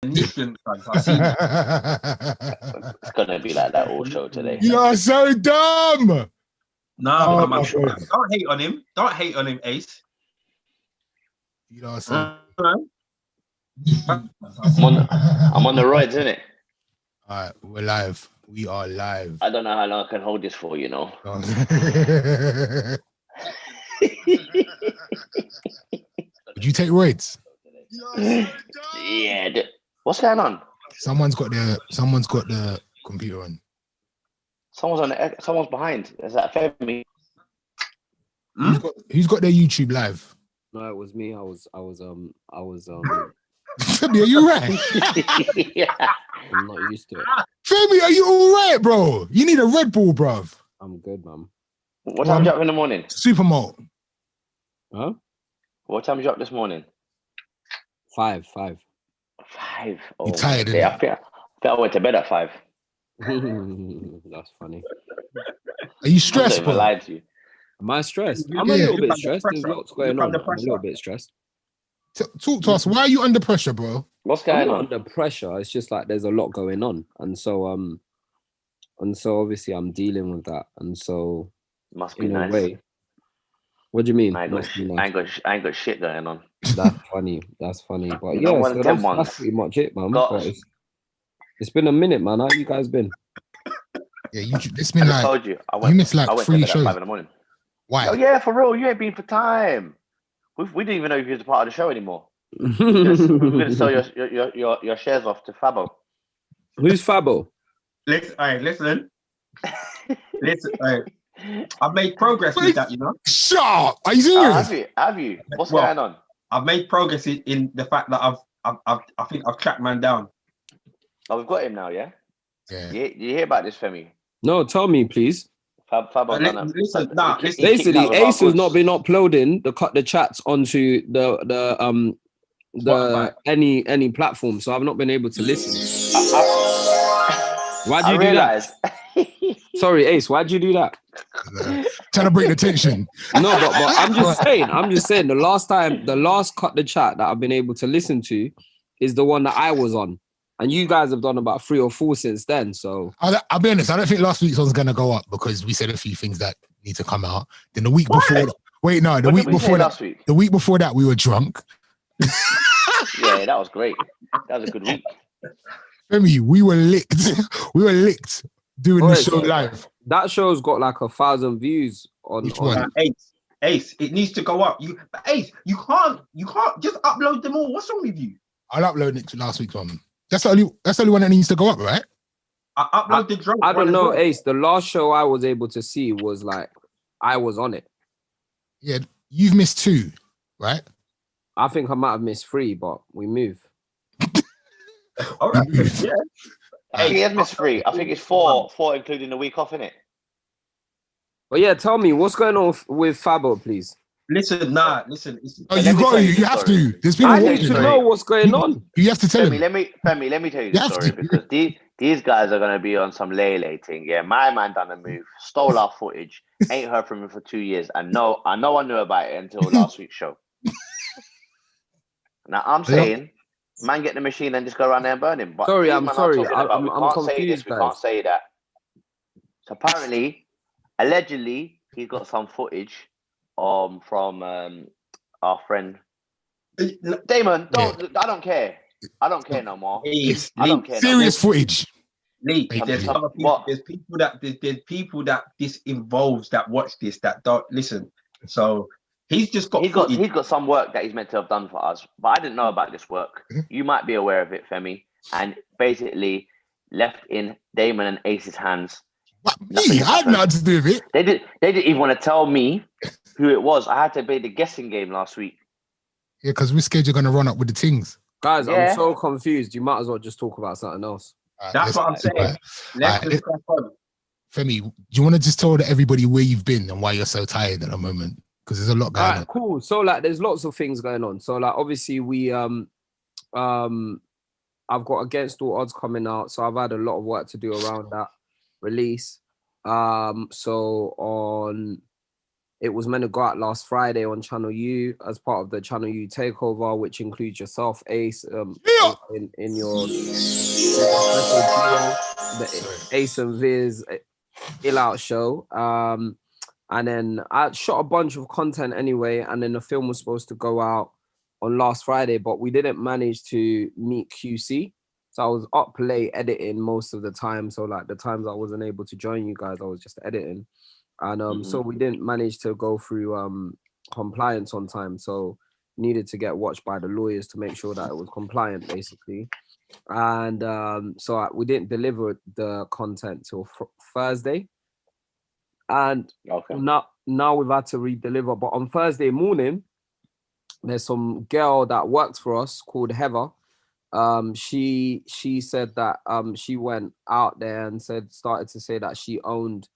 definition. I see. It's gonna be like that all show today. You are so dumb. No, my God. don't hate on him. Don't hate on him, Ace. You are so. I'm on the roids, isn't it? All right, we're live. We are live. I don't know how long I can hold this for, you know. Would you take roids? Yeah. What's going on? Someone's got the computer on. Someone's behind. Is that Femi? Who's got their YouTube live? No, it was me. I was Femi, are you right? Yeah. I'm not used to it. Femi, are you all right, bro? You need a Red Bull, bruv. I'm good, man. What time you up in the morning? Super malt. Huh? What time you up this morning? 5. 5. Oh, You tired? yeah, I think I went to bed at 5. That's funny. Are you stressed, I bro? lied to you. Am I stressed? I'm a little bit stressed. There's lots going on. I'm a little bit stressed. Talk to us. Why are you under pressure, bro? What's I'm going not on? under pressure. It's just like there's a lot going on, and so obviously I'm dealing with that, and so Must be in nice. a way. What do you mean? I ain't got shit going on. That's funny. That's funny. But You yeah, know, one so of them that's ones. pretty much it, man. Got- But it's been a minute, man. How you guys been? Yeah, it's been I like told you. I you missed like went to 3 bed at shows. 5 in the morning. Why? Oh yeah, for real. You ain't been for time. We didn't even know if you was a part of the show anymore. We're gonna sell your shares off to Fabo. Who's Fabo? Listen. I've made progress with that, you know. Shut up! Are you serious? Have you? What's going on? I've made progress in the fact that I think I've tracked man down. Oh, we've got him now, yeah. Yeah. You hear about this, Femi? No, tell me, please. Fabo. Listen. Basically, Ace has not been uploading the chats onto the Spotify. any platform, so I've not been able to listen. Why'd you I do realized. that? Sorry, Ace. Why'd you do that? Trying to break the tension. No, but I'm just saying. The last cut the chat that I've been able to listen to is the one that I was on, and you guys have done about 3 or 4 since then. So I'll be honest. I don't think last week's one's gonna go up because we said a few things that need to come out. Then the week before, the week before that, last week? the week before that, we were drunk. Yeah, that was great. That was a good week. Femi, we were licked. We were licked doing the show live. that show's got like 1,000 views on. Which one? Ace, it needs to go up. Ace, you can't just upload them all. What's wrong with you? I'll upload it to last week's one. That's the only one that needs to go up, right? I upload the drunk. I don't know, well. Ace. The last show I was able to see was like I was on it. Yeah, you've missed 2, right? I think I might have missed 3, but we move. All right. Yeah. Hey, he has missed 3. I think it's 4 including the week off, innit? But yeah, tell me what's going on with Fabo, please. Listen. Oh, you have to. There's people I need watching. to know what's going on. You have to tell Femi, him. let me tell you the story because these guys are gonna be on some lay thing. Yeah, my man done a move, stole our footage, ain't heard from him for 2 years, and no one knew about it until last week's show. Now I'm saying, man, get the machine and just go around there and burn him. But Sorry, these I'm man are sorry. talking about, we I'm can't say confused, this, we guys. can't say that. So apparently, allegedly, he's got some footage from our friend Damon. I don't care. I don't care no more. I don't care. Serious footage. Lee, there's people that this involves that watch this that don't listen. So he's got some work that he's meant to have done for us, but I didn't know about this work. You might be aware of it, Femi, and basically left in Damon and Ace's hands. What, me? I had nothing to do with it. They didn't even want to tell me who it was. I had to play the guessing game last week. Yeah, because we're scared you're gonna run up with the things. Guys, I'm so confused. You might as well just talk about something else. That's what I'm saying. Let's just crack on. Femi, do you want to just tell everybody where you've been and why you're so tired at the moment? Because there's a lot going on. Cool. So like, there's lots of things going on. So like, obviously we I've got Against All Odds coming out, so I've had a lot of work to do around that release. So on It was meant to go out last Friday on Channel U as part of the Channel U takeover, which includes yourself, Ace, in your special duo, the Ace and Viz Ill Out show. And then I shot a bunch of content anyway, and then the film was supposed to go out on last Friday, but we didn't manage to meet QC. So I was up late editing most of the time. So like the times I wasn't able to join you guys, I was just editing. And so we didn't manage to go through compliance on time. So needed to get watched by the lawyers to make sure that it was compliant, basically. And so we didn't deliver the content till Thursday. And now we've had to re-deliver. But on Thursday morning, there's some girl that works for us called Heather. She said that she went out there and started to say that she owned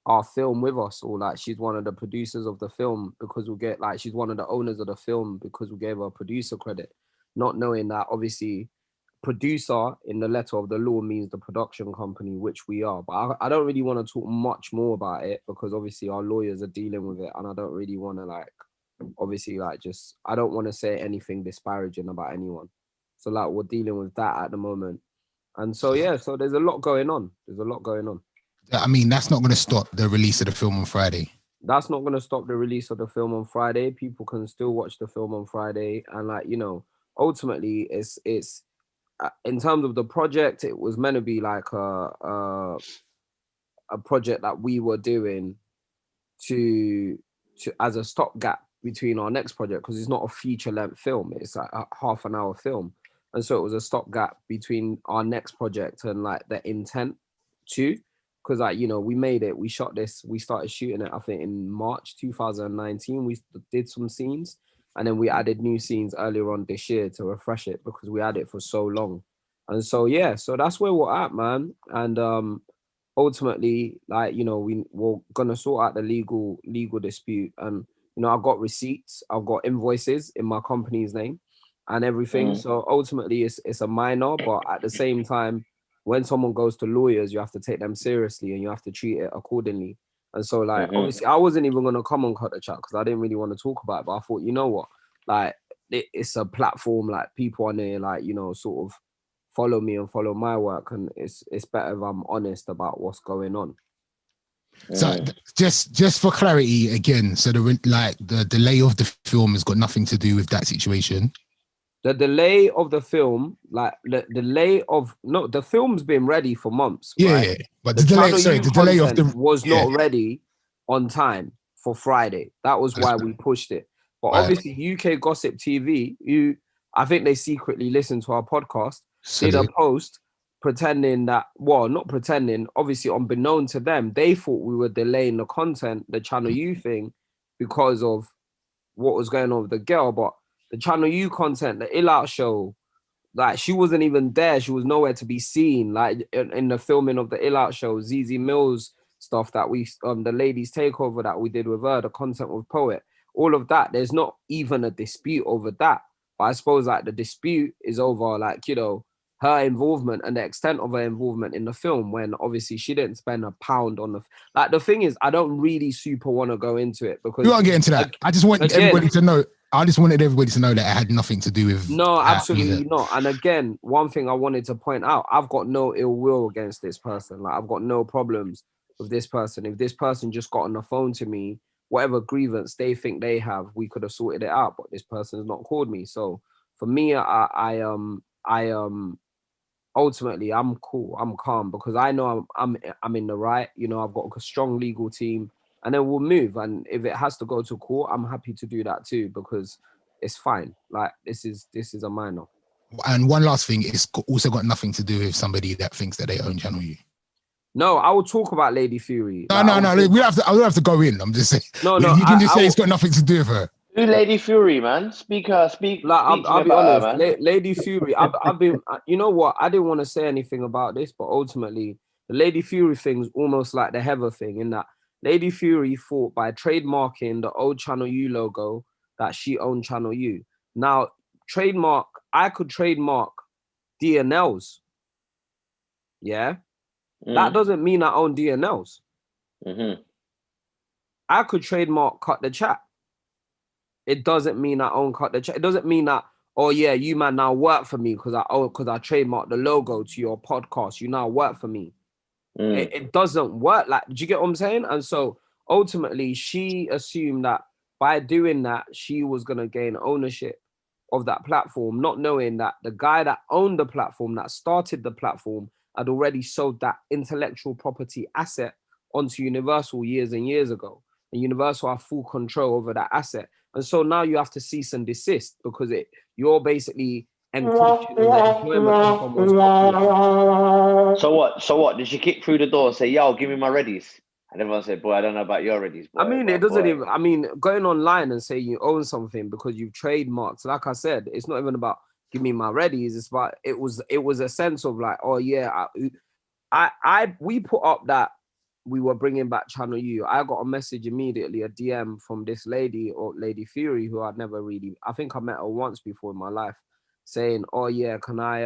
our film with us, or like she's one of the producers of the film, because we'll get like she's one of the owners of the film because we gave her producer credit, not knowing that obviously producer in the letter of the law means the production company, which we are. But I don't really want to talk much more about it because obviously our lawyers are dealing with it, and I don't really want to I don't want to say anything disparaging about anyone. So like we're dealing with that at the moment. And so so there's a lot going on. I mean, that's not going to stop the release of the film on Friday. That's not going to stop the release of the film on Friday. People can still watch the film on Friday. And ultimately it's in terms of the project, it was meant to be like a project that we were doing to as a stopgap between our next project, because it's not a feature-length film, it's like a half-an-hour film. And so it was a stopgap between our next project and like the intent too, because we made it, we shot this, we started shooting it I think in March 2019. We did some scenes, and then we added new scenes earlier on this year to refresh it because we had it for so long. And so so that's where we're at, man. And ultimately, we're gonna sort out the legal dispute. And I've got receipts, I've got invoices in my company's name and everything. So ultimately it's a minor, but at the same time, when someone goes to lawyers, you have to take them seriously and you have to treat it accordingly. And so obviously I wasn't even going to come on Cut the Chat because I didn't really want to talk about it, but I thought, you know what, like it's a platform, like people on there, sort of follow me and follow my work, and it's better if I'm honest about what's going on. So just for clarity again, so the delay of the film has got nothing to do with that situation. The delay of the film, the film's been ready for months. Yeah, right? yeah. But the delay of the was not ready on time for Friday. That was why we pushed it. But obviously, UK Gossip TV, I think they secretly listened to our podcast, did a post pretending that, not pretending, obviously unbeknown to them, they thought we were delaying the content, the Channel U thing, because of what was going on with the girl. But the Channel U content, the Ill Out show, like she wasn't even there. She was nowhere to be seen. Like in the filming of the Ill Out show, ZZ Mills stuff that we, the ladies takeover that we did with her, the content with Poet, all of that. There's not even a dispute over that. But I suppose like the dispute is over her involvement and the extent of her involvement in the film, when obviously she didn't spend a pound on the thing is, I don't really super want to go into it because we won't get into that. I just want everybody to know. I just wanted everybody to know that it had nothing to do with. No, absolutely not. And again, one thing I wanted to point out, I've got no ill will against this person. Like I've got no problems with this person. If this person just got on the phone to me, whatever grievance they think they have, we could have sorted it out. But this person's not called me. So for me, I ultimately I'm cool. I'm calm because I know I'm in the right. I've got a strong legal team. And then we'll move. And if it has to go to court, I'm happy to do that too, because it's fine. Like this is a minor. And one last thing, it's also got nothing to do with somebody that thinks that they own Channel U. No, I will talk about Lady Fury. No. I don't have to go in. I'm just saying. No. You can just say it's got nothing to do with her. Do Lady Fury, man. Speak. Like, I'll be honest. Lady Fury. I've been. You know what? I didn't want to say anything about this, but ultimately, the Lady Fury thing's almost like the Heather thing, in that Lady Fury fought by trademarking the old Channel U logo that she owned Channel U. Now, I could trademark DNLs. Yeah? That doesn't mean I own DNLs. I could trademark cut the chat. It doesn't mean I own cut the chat. It doesn't mean that, oh yeah, you man now work for me because I trademarked the logo to your podcast. You now work for me. It doesn't work. Like, do you get what I'm saying? And so ultimately, she assumed that by doing that, she was gonna gain ownership of that platform, not knowing that the guy that owned the platform, that started the platform, had already sold that intellectual property asset onto Universal years and years ago. And Universal have full control over that asset. And so now you have to cease and desist because you're basically encroaching on the employment of someone's copyright. So what? Did she kick through the door and say, yo, give me my readies? And everyone said, boy, I don't know about your readies. Boy, I mean, it doesn't even, I mean, going online and saying you own something because you've trademarked, like I said, it's not even about give me my readies. It's about, it was a sense of like, oh yeah, we put up that we were bringing back Channel U. I got a message immediately, a DM from this lady or Lady Fury, who I'd never really, I think I met her once before in my life, saying, oh yeah, can I,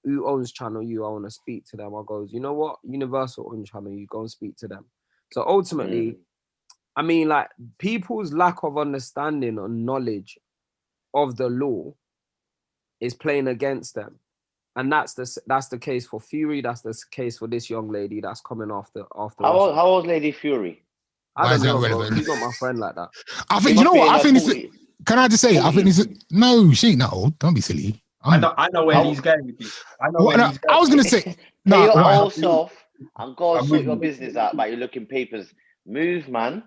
who owns Channel U? I want to speak to them. I goes, you know what? Universal owns Channel U, go and speak to them. So ultimately, I mean, like, people's lack of understanding or knowledge of the law is playing against them. And that's the case for Fury. That's the case for this young lady that's coming after. How old Lady Fury? I don't know, bro. She's not my friend like that. I think, you know what? I think it's, can I just say, 40. I think it's, no, she ain't that old. Don't be silly. I know where he's going with this. I was going to say, no, your old self and go and sort your business out about your looking papers. Move, man.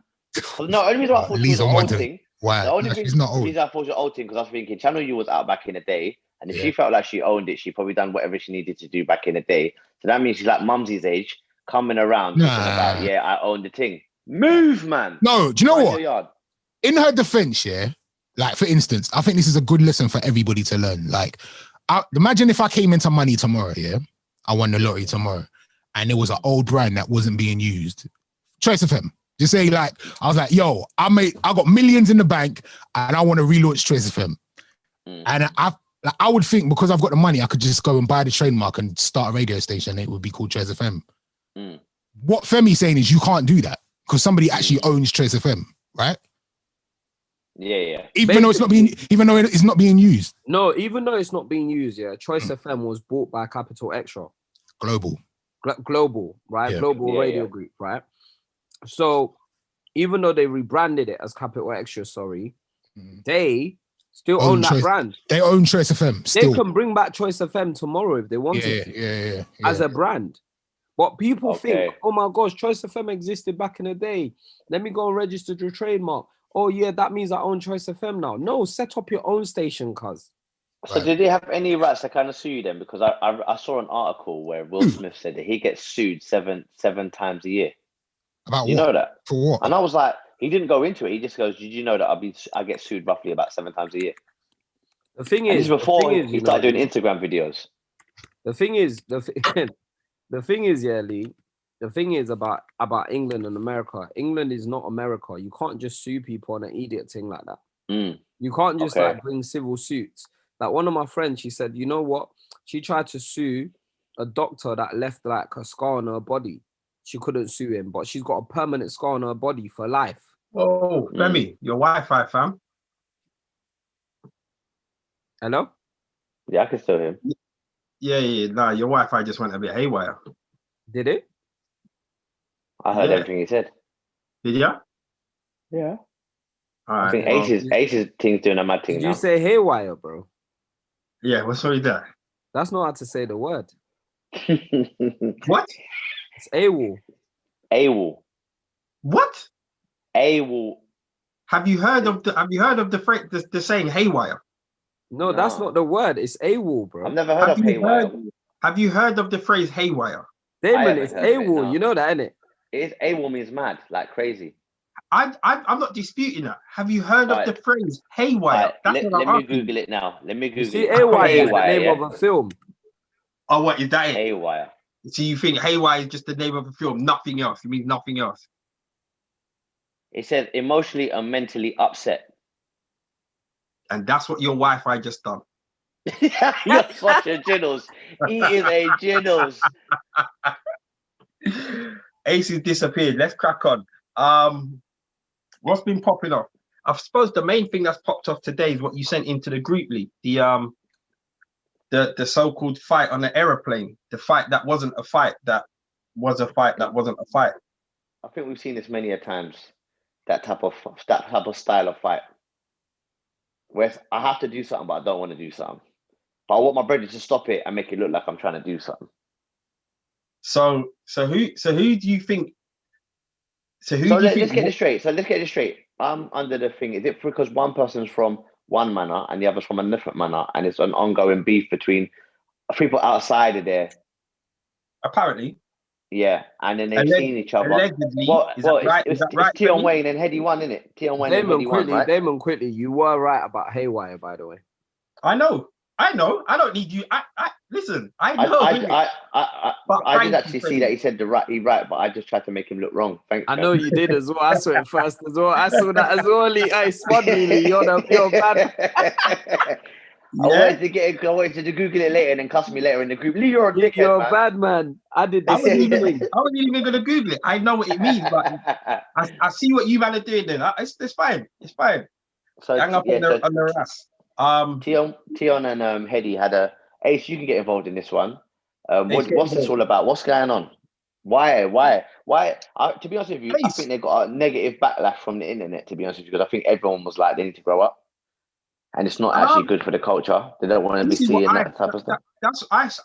No, only reason I thought she was an old thing. Why? The only reason I thought she was an old thing because I was thinking Channel U was out back in the day. And if she felt like she owned it, she probably done whatever she needed to do back in the day. So that means she's like Mumsy's age, coming around talking about, yeah, I own the thing. Move, man. No, do you know what? In her defense, yeah, like for instance, I think this is a good lesson for everybody to learn. Like, imagine if I came into money tomorrow, yeah, I won the lottery tomorrow, and there was an old brand that wasn't being used. Choice FM. Just say like, I was like, yo, I got millions in the bank, and I want to relaunch Choice FM. And I would think because I've got the money, I could just go and buy the trademark and start a radio station. It would be called Choice FM. What Femi's saying is you can't do that because somebody actually owns Choice FM, right? Yeah. Even though it's not being used. No, even though it's not being used, yeah. Choice FM was bought by Capital Extra. Global, right? Yeah. Global Radio Group, right? So even though they rebranded it as Capital Extra, they still own that brand. They own Choice FM. Still. They can bring back Choice FM tomorrow if they wanted to. Yeah. As a brand. But people think, oh my gosh, Choice FM existed back in the day. Let me go and register the trademark. Oh yeah, that means I own Choice FM now. No, set up your own station, cuz. So did they have any rights to kind of sue them? Because I saw an article where Will Smith said that he gets sued seven times a year. About you what? know that? For what? And I was like, he didn't go into it. He just goes, did you know that I get sued roughly about 7 times a year? The thing is, before he started doing Instagram videos. The thing is, yeah, Lee. The thing is about England and America. England is not America. You can't just sue people on an idiot thing like that. You can't just like bring civil suits. Like one of my friends, she said, you know what? She tried to sue a doctor that left like a scar on her body. She couldn't sue him, but she's got a permanent scar on her body for life. Oh, Femi, your Wi-Fi, fam. Hello? Yeah, I can still hear him. Yeah. Nah, your Wi-Fi just went a bit haywire. Did it? I heard everything he said. Did you? Yeah. All right. I think Ace's thing's doing a mad thing now. Did you say haywire, bro? Yeah, what's wrong with that? That's not how to say the word. What? It's AWOL. AWOL. What? AWOL. Have you heard of the phrase, the saying haywire? No, that's not the word. It's AWOL, bro. I've never heard of haywire. Have you heard of the phrase haywire? Damon, it's AWOL. No. You know that, innit? AWOL means mad, like crazy. I'm not disputing that. Have you heard of the phrase haywire? Let me Google it now. Let me Google it. See, haywire is the name of a film. Oh, what is that? Haywire. So you think haywire is just the name of a film, nothing else? It means nothing else. It says emotionally and mentally upset. And that's what your Wi-Fi just done. You're such a Jinnles. He is a Jinnles. Ace has disappeared. Let's crack on. What's been popping off? I suppose the main thing that's popped off today is what you sent into the group league. The so-called fight on the aeroplane. The fight that wasn't a fight. That was a fight. That wasn't a fight. I think we've seen this many a times. That type of style of fight. Where I have to do something, but I don't want to do something. But I want my brother to stop it and make it look like I'm trying to do something. So who do you think? Let's get this straight. I'm under the thing. Is it because one person's from one manor and the other's from a different manor, and it's an ongoing beef between people outside of there? Apparently. Yeah, and then they've seen each other. Allegedly, it's Tion Wayne and Headie won, isn't it? Tion Wayne and Headie won, right? Damon quickly, you were right about Haywire, by the way. I know. I don't need you. Listen. I know. I did actually see that he said he's right, but I just tried to make him look wrong. Thanks. I know you did as well. I saw it first as well. I saw that as well. Hey, Spud, really, you're bad. I wanted to Google it later and then cuss me later in the group. Lee, you're a dickhead, You're man. a bad man. I did I this. wasn't even going to Google it. I know what it means, but I see what you man are doing then. It's fine. It's fine. So, hang up on the ass. Tion and Headie had a Ace. You can get involved in this one. What's this all about? What's going on? Why? To be honest with you, Ace. I think they got a negative backlash from the internet. To be honest with you, because I think everyone was like, they need to grow up, and it's not actually good for the culture. They don't want to be seeing that type of stuff.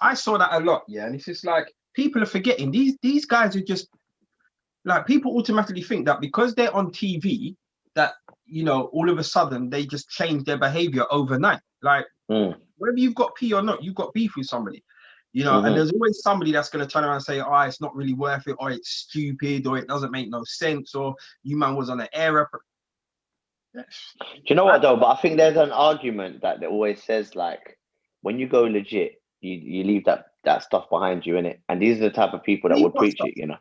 I saw that a lot, yeah, and it's just like people are forgetting these guys are just like, people automatically think that because they're on TV that, you know, all of a sudden they just change their behavior overnight. Like whether you've got pee or not, you've got beef with somebody, you know, and there's always somebody that's going to turn around and say, oh, it's not really worth it, or it's stupid, or it doesn't make no sense, or you man was on an error. Do you know what though? But I think there's an argument that always says, like, when you go legit, you leave that stuff behind you, innit? And these are the type of people that would preach it, you know.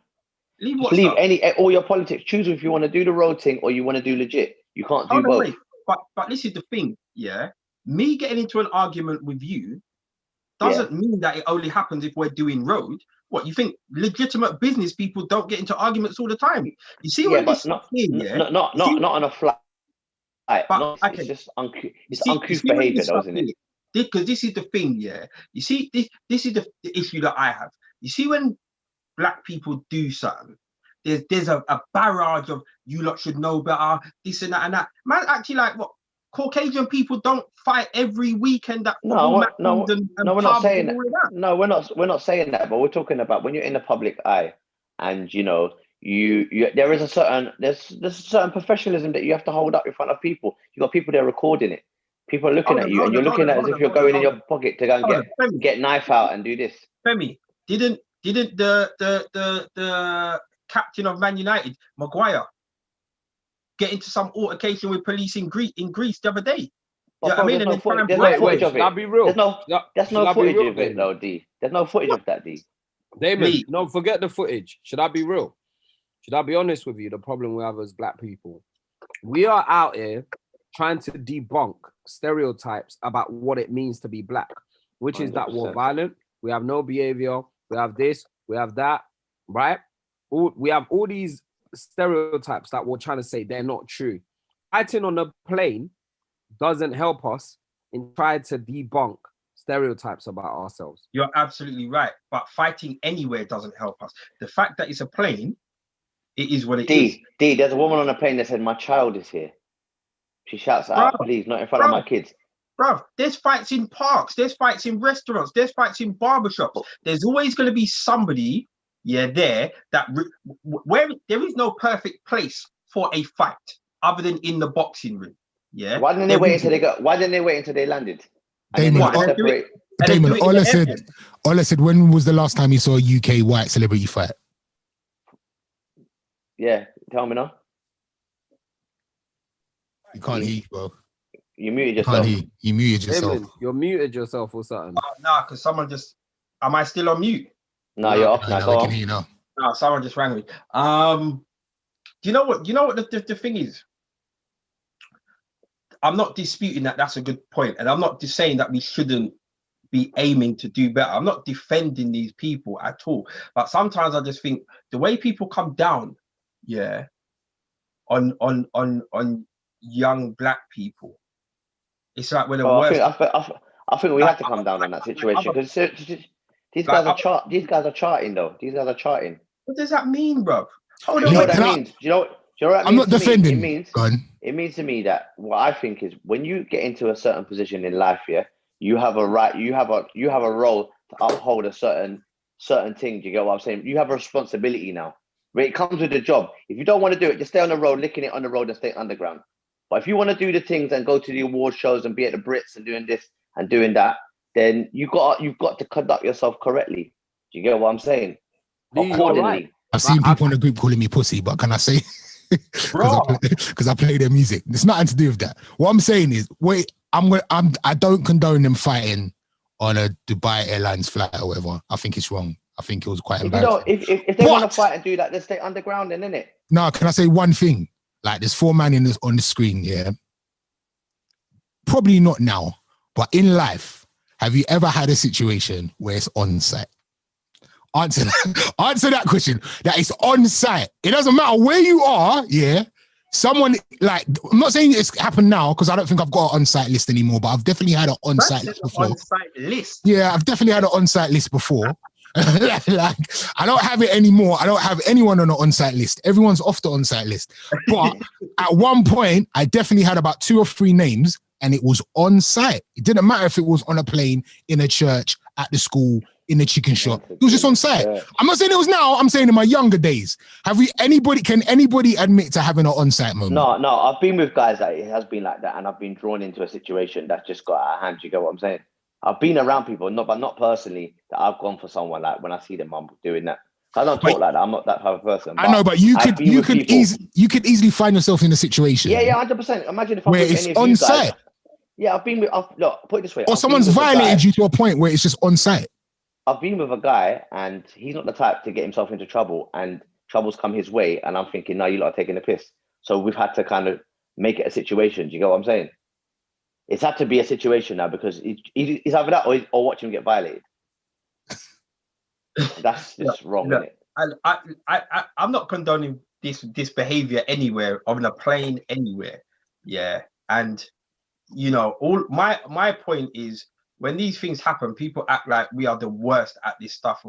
Leave all your politics. Choose if you want to do the road thing or you want to do legit. You can't do both. Wait. But this is the thing, yeah. Me getting into an argument with you doesn't mean that it only happens if we're doing road. What, you think legitimate business people don't get into arguments all the time? You see what this not on a flat. It's just uncouth behavior, though, isn't it? Because this is the thing, yeah. You see, this is the issue that I have. You see, when black people do something, there's a barrage of, you lot should know better, this and that and that. Man, actually, like, what, Caucasian people don't fight every weekend at we're not saying that. No, we're not saying that, but we're talking about when you're in the public eye, and you know, there's a certain professionalism that you have to hold up in front of people. You got people there recording it. People are looking at you, and you're looking at as if you're going in your pocket to go and get knife out and do this. Femi, didn't the captain of Man United, Maguire, get into some altercation with police in Greece the other day? Well, I mean, there's no footage of it. I'll be real. There's no footage of it, though, D. There's no footage of that, D. Damon, no, forget the footage. Should I be real? Should I be honest with you? The problem we have as black people, we are out here trying to debunk stereotypes about what it means to be black, which 100%. Is that we're violent, we have no behavior, we have this, we have that, right? We have all these stereotypes that we're trying to say they're not true. Fighting on a plane doesn't help us in trying to debunk stereotypes about ourselves. You're absolutely right, but fighting anywhere doesn't help us. The fact that it's a plane, it is what it is. D, there's a woman on a plane that said, my child is here. She shouts out, please, not in front of my kids. Bro, there's fights in parks, there's fights in restaurants, there's fights in barbershops. There's always going to be somebody, there, that where there is no perfect place for a fight other than in the boxing ring. Yeah. Why didn't they wait until they landed? Damon, all I said, when was the last time you saw a UK white celebrity fight? Yeah, tell me now. You can't hear, bro. You muted yourself. You muted yourself. Damon, you're muted yourself or something. Nah, because someone just. Am I still on mute? No, you're off now. Go on. You know. No, someone just rang me. Do you know what? The thing is. I'm not disputing that. That's a good point, and I'm not just saying that we shouldn't be aiming to do better. I'm not defending these people at all. But sometimes I just think the way people come down, on young black people. It's like we're the Oh, worst. I think we have to come down on that situation because these guys are charting though. These guys are charting. What does that mean, bro? Do you know what that means? Do you know what that I'm means not defending. It means to me that what I think is when you get into a certain position in life, yeah, you have a right, you have a role to uphold a certain thing. Do you get what I'm saying? You have a responsibility now. When it comes with the job, if you don't want to do it, just stay on the road, licking it on the road and stay underground. But if you want to do the things and go to the award shows and be at the Brits and doing this and doing that, then you've got to conduct yourself correctly. Do you get what I'm saying? Accordingly. Right. I've seen people in the group calling me pussy, but can I say, because I play their music, it's nothing to do with that. What I'm saying is, I don't condone them fighting on a Dubai Airlines flight or whatever. I think it's wrong. I think it was quite embarrassing. If they want to fight and do that, let's stay underground then, innit? No, can I say one thing? Like, there's 4 men on the screen, yeah? Probably not now, but in life, have you ever had a situation where it's on site? Answer that question. That it's on site. It doesn't matter where you are, yeah? Someone, like, I'm not saying it's happened now, because I don't think I've got an on-site list anymore, but I've definitely had an on-site list before. On-site list? Yeah, I've definitely had an on-site list before. Like, I don't have it anymore. I don't have anyone on the on-site list. Everyone's off the on-site list. But at one point, I definitely had about 2 or 3 names, and it was on site. It didn't matter if it was on a plane, in a church, at the school, in the chicken shop. It was just on site. I'm not saying it was now. I'm saying in my younger days. Can anybody admit to having an on-site moment? No. I've been with guys that it has been like that, and I've been drawn into a situation that's just got out of hand. You get what I'm saying? I've been around people, but not personally, that I've gone for someone like when I see them, I'm doing that. I don't talk like that. I'm not that type of person. I know, but you could easily find yourself in a situation. Yeah, 100%. Imagine if I'm where with it's any of on you guys. site. Yeah, look, put it this way. Or someone's violated you to a point where it's just on site. I've been with a guy and he's not the type to get himself into trouble, and trouble's come his way, and I'm thinking, no, you lot are taking the piss. So we've had to kind of make it a situation. Do you get what I'm saying? It's had to be a situation now because he's either that or watch him get violated. That's just wrong, isn't it? I'm not condoning this behavior anywhere, on a plane, anywhere. Yeah. And all my point is, when these things happen, people act like we are the worst at this stuff.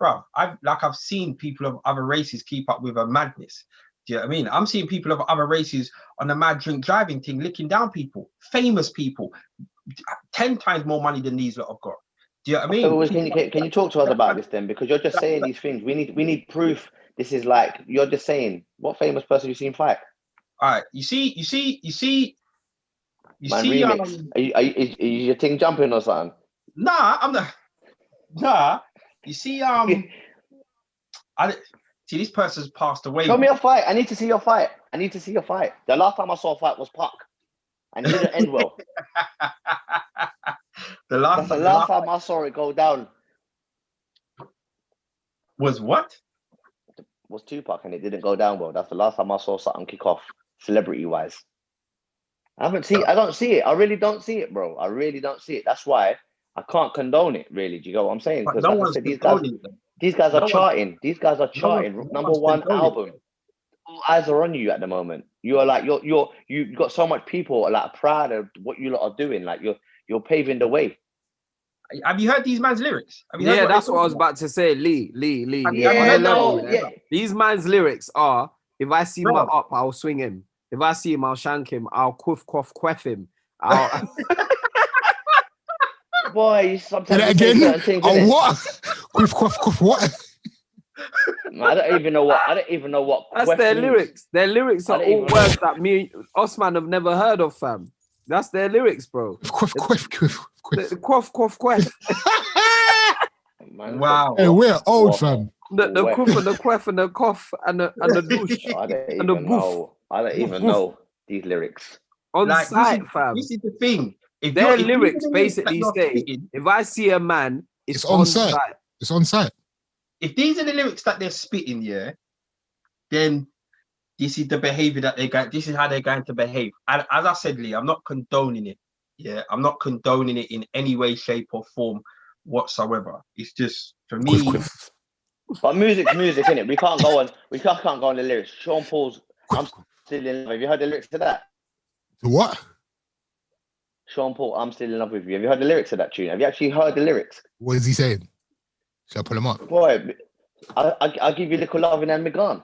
Bro, I've seen people of other races keep up with a madness. Do you know what I mean? I'm seeing people of other races on the mad drink driving thing, licking down people, famous people, 10 times more money than these lot have got. Do you know what I mean? Can you talk to us about this then? Because you're just saying these things. We need proof. This is like, you're just saying, what famous person you seen fight? All right, you see. Are you your thing jumping or something? Nah, I'm not. Nah, you see, see, this person's passed away. Show me a fight. I need to see your fight. The last time I saw a fight was Park, and it didn't end well. The last time I saw it go down was what? Was Tupac, and it didn't go down well. That's the last time I saw something kick off, celebrity-wise. I don't see it. I really don't see it, bro. I really don't see it. That's why I can't condone it, really. Do you get what I'm saying? Because these guys are charting. These guys are charting. Number 1 album. All eyes are on you at the moment. You've got so much people like proud of what you lot are doing. Like you're paving the way. Have you heard these man's lyrics? Yeah, that's what I was about to say. Lee. These man's lyrics are: if I see my up, I'll swing him. If I see him, I'll shank him. I'll quaff him. Boy, you sometimes say certain things. Oh, what? Quaff, what? I don't even know what. That's their lyrics. Their lyrics are all words that me, Osman, have never heard of, fam. That's their lyrics, bro. Quaff. Quaff. Wow. Hey, we're old, fam. The quaff and the quaff and the cough and the douche and the boof. I don't even know these lyrics. On site, fam. This is the thing. Their lyrics basically say, if I see a man, it's on site. It's on site. If these are the lyrics that they're spitting, yeah, then this is the behavior that this is how they're going to behave. And as I said, Lee, I'm not condoning it. Yeah, I'm not condoning it in any way, shape, or form whatsoever. It's just, for me. But music's music, innit? We can't go on the lyrics. Sean Paul's Still in Love. Have you heard the lyrics to that? What? Sean Paul, I'm Still in Love with You. Have you heard the lyrics to that tune? Have you actually heard the lyrics? What is he saying? Shall I pull him up? Boy, I'll give you little loving and me gone.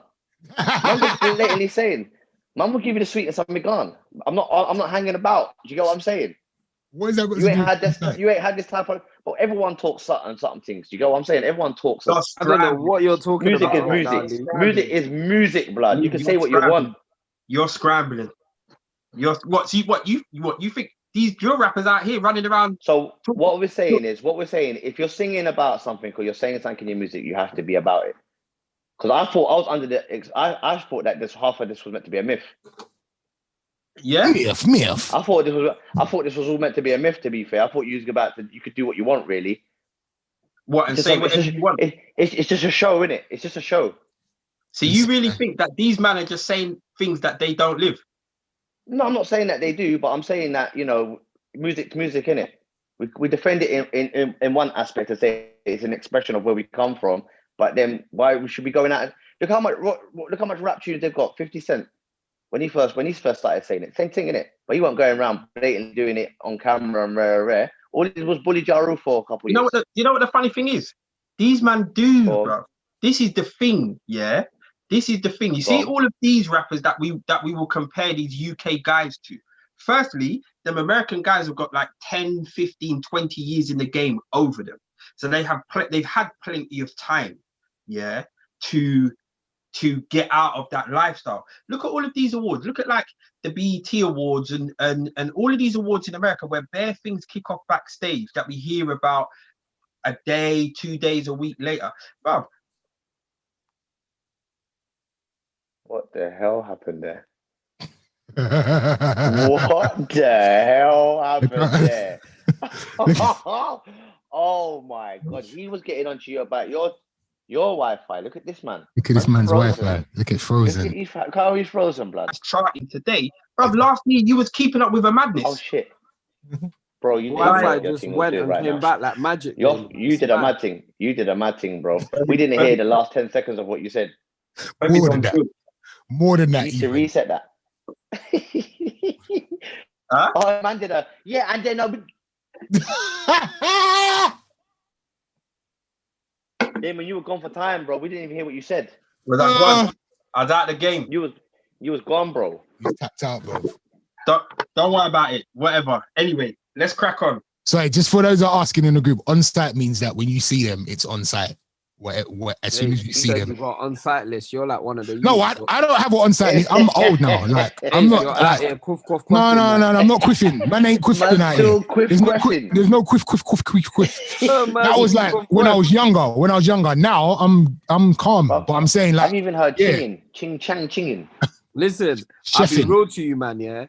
Man just blatantly saying, man will give you the sweetness of me gone. I'm not hanging about. Do you get what I'm saying? What is that got You to ain't do had with this. You ain't had this type of. But everyone talks certain things. Do you get what I'm saying? Everyone talks. You're I don't know scrambling. what you're talking Music about. is right now, music. Lee. Music is music, blood. You can say what you want. You're scrambling. You're what you think these drill rappers out here running around? So what we're saying, if you're singing about something or you're saying something in your music, you have to be about it. Because I thought I thought that half of this was meant to be a myth. Yeah. Myth. I thought this was all meant to be a myth. To be fair, I thought you could do what you want, really. What and say whatever you want. It's just a show, innit? It's just a show. So you really think that these men are just saying things that they don't live? No, I'm not saying that they do, but I'm saying that, music's music, innit? We defend it in one aspect and say it's an expression of where we come from, but then why we should be going out? Look how much rap tunes they've got. 50 Cent, when he first started saying it, same thing, innit? But he wasn't going around blatantly doing it on camera and rare. All it was bully Ja Rule for a couple of years. You know what the funny thing is? These man do, Go on. bro. This is the thing, yeah. This is the thing. You see, all of these rappers that we will compare these UK guys to. Firstly, them American guys have got like 10, 15, 20 years in the game over them. So they've had plenty of time, yeah, to get out of that lifestyle. Look at all of these awards. Look at like the BET awards and all of these awards in America where bare things kick off backstage that we hear about a day, 2 days, a week later. Bro, What the hell happened there? What the hell happened there? Oh my God, he was getting onto you about your Wi-Fi. Look at this man. Look at this man's frozen. Wi-Fi. Look at frozen. Look at how he's frozen, blood. that's charting today. Bro, last year you was keeping up with a madness. Oh shit. Bro, you Wi-Fi did your just thing went and right came now. back like magic. You did a mad thing. You did a mad thing, bro. We didn't hear the last 10 seconds of what you said. More than that. More than You that. need to Even. reset that. Huh? Oh, man did and then Damon, you were gone for time, bro. We didn't even hear what you said. Was I gone? I was out of the game. You was gone, bro. He's tapped out, bro. Don't worry about it. Whatever. Anyway, let's crack on. Sorry, just for those that are asking in the group, on site means that when you see them, it's on site. As soon as you see them. You've got on-site list. You're like one of the. No, I don't have an on-site list. I'm old now. Like I'm not You're like. out here, No, I'm not quiffing. Man ain't quiffing out here. There's no quiff. That was like when I was younger. Now I'm calm, but I'm saying like I've even heard chinging. Listen, I'll be real to you, man. Yeah,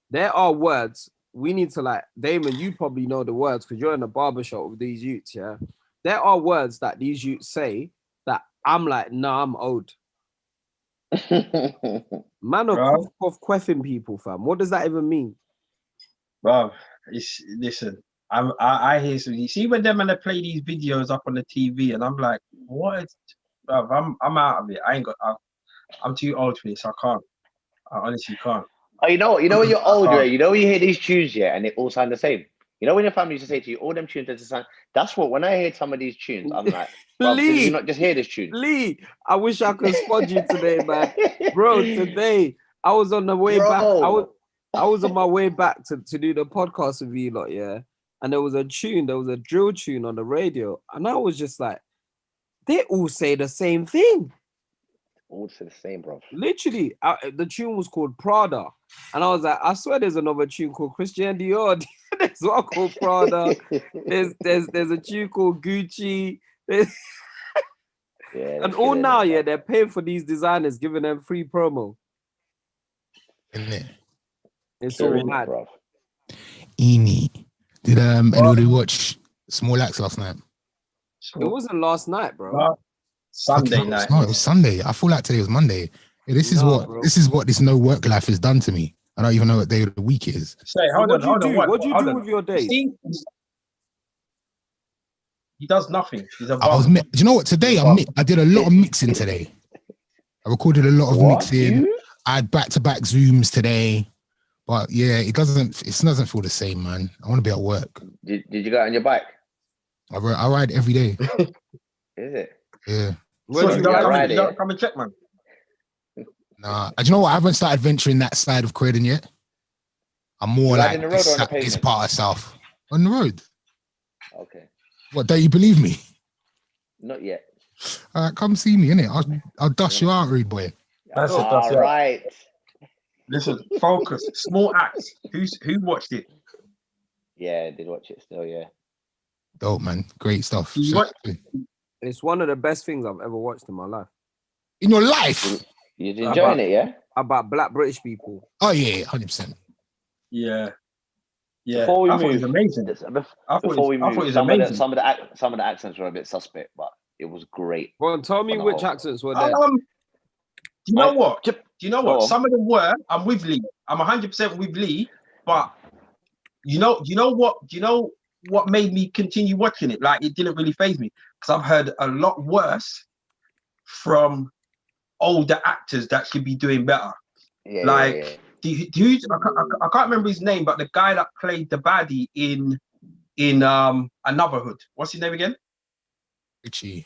there are words we need to like. Damon, you probably know the words because you're in a barbershop with these youths. Yeah, there are words that these youths say that I'm like, nah, I'm old. Man are queffing people, fam. What does that even mean? Bro, listen. I hear some. You see when them and they play these videos up on the TV, and I'm like, what? Bro, I'm out of it. I'm too old for this. I can't. I honestly can't. Oh, you know when you're older, you know when you hear these tunes, yeah, and they all sound the same. You know when your family used to say to you, all them tunes that sound. That's what when I hear some of these tunes, I'm like, did you not just hear this tune? Lee, I wish I could spot you today, man. Bro, today I was on the way back. I was on my way back to do the podcast with you lot, yeah. And there was a drill tune on the radio, and I was just like, they all say the same thing. All say the same, bro. Literally, the tune was called Prada, and I was like, I swear, there's another tune called Christian Dior. There's one called Prada. There's a tune called Gucci. And all now, yeah, they're paying for these designers, giving them free promo. Isn't it? It's all mad, bro. Did anybody watch Small Axe last night? It wasn't last night, bro. Sunday night. No, it was Sunday. I feel like today was Monday. Yeah, this is what this no work life has done to me. I don't even know what day of the week is. Say, hold on. What do you do with your days? He does nothing. He's a do you know what? Today I did a lot of mixing today. I recorded a lot of mixing. I had back-to-back Zooms today, but yeah, it doesn't feel the same, man. I want to be at work. Did you go on your bike? I ride every day. Is it? Yeah. Where do you you don't ride? come and check, man. Nah, do you know what? I haven't started venturing that side of Croydon yet. I'm more like in the road or on the this pavement? part of South. On the road. Okay. What, don't you believe me? Not yet. All right, come see me, innit? I'll dust you out, rude boy. That's it. All right. Listen, focus. Small acts. Who watched it? Yeah, I did watch it still, yeah. Dope, man. Great stuff. It's one of the best things I've ever watched in my life. In your life? You're enjoying it, yeah? About black British people. Oh, yeah, 100%. Yeah. Yeah. Before we I thought move, it was amazing. I thought it was some amazing. of the accents were a bit suspect, but it was great. Well, tell me which accents were there. Do you know what? Do you know what? Some of them were. I'm with Lee. I'm 100% with Lee. But you know what made me continue watching it? Like, it didn't really faze me because I've heard a lot worse from older actors that should be doing better. Yeah, like, I can't remember his name, but the guy that played the baddie in Another Hood. What's his name again? Richie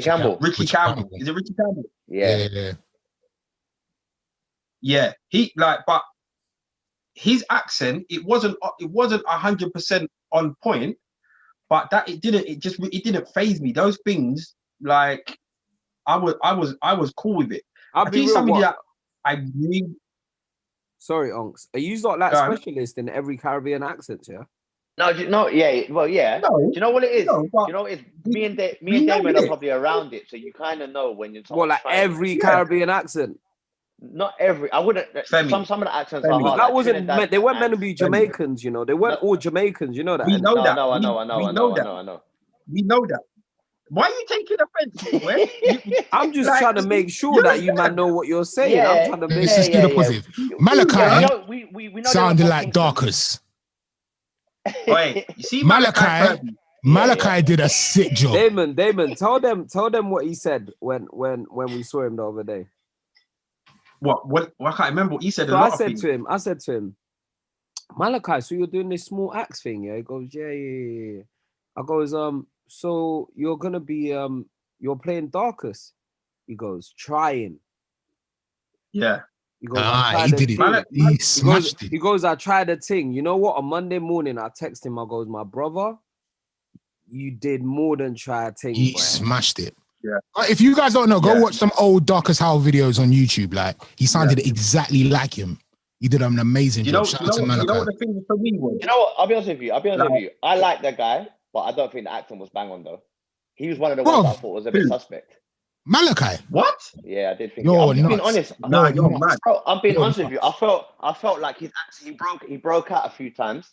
Campbell. Richie Campbell. Is it Richie Campbell? Yeah. Yeah. He but his accent, it wasn't 100% on point, but it didn't faze me. Those things, like, I was cool with it. I'll be real. That I really. Sorry, Onks. Are you not like specialist in every Caribbean accent, yeah? No, yeah. Well, yeah. No, do you know what it is? No, do you know what it is? Me and Damon are probably around it, so you kind of know when you're talking. Well, like every Caribbean accent. Not every. I wouldn't. Some of the accents are hard. That wasn't meant. They weren't meant to be Jamaicans, you know. They weren't all Jamaicans, you know that. We know that. I know. We know that. Why are you taking offense? I'm just trying to make sure that you man know what you're saying. Yeah, I'm trying to make Let's do the positive. Malachi we know sounded like Darkus. Wait, you see Malachi did a sick job. Damon, tell them what he said when we saw him the other day. What I can't remember what he said. So I said to him, Malachi, so you're doing this small acts thing, yeah? He goes, yeah. I goes, so you're gonna be you're playing Darkus. He goes, trying. Yeah. He goes, he did it. He smashed it. He goes, I tried a thing. You know what? On Monday morning, I text him. I goes, my brother, you did more than try a thing. He smashed it. Yeah. If you guys don't know, go watch some old Darkus Howl videos on YouTube. Like, he sounded exactly like him. He did an amazing job. Shout out to Malachi. You know what the thing for me was? You know what? I'll be honest with you. I like that guy, but I don't think the acting was bang on though. He was one of the ones I thought was a bit suspect. Malachi? What? Yeah, I did think. I'm being honest. No, you're mad. I'm being honest with you. I felt like his accent. He broke out a few times.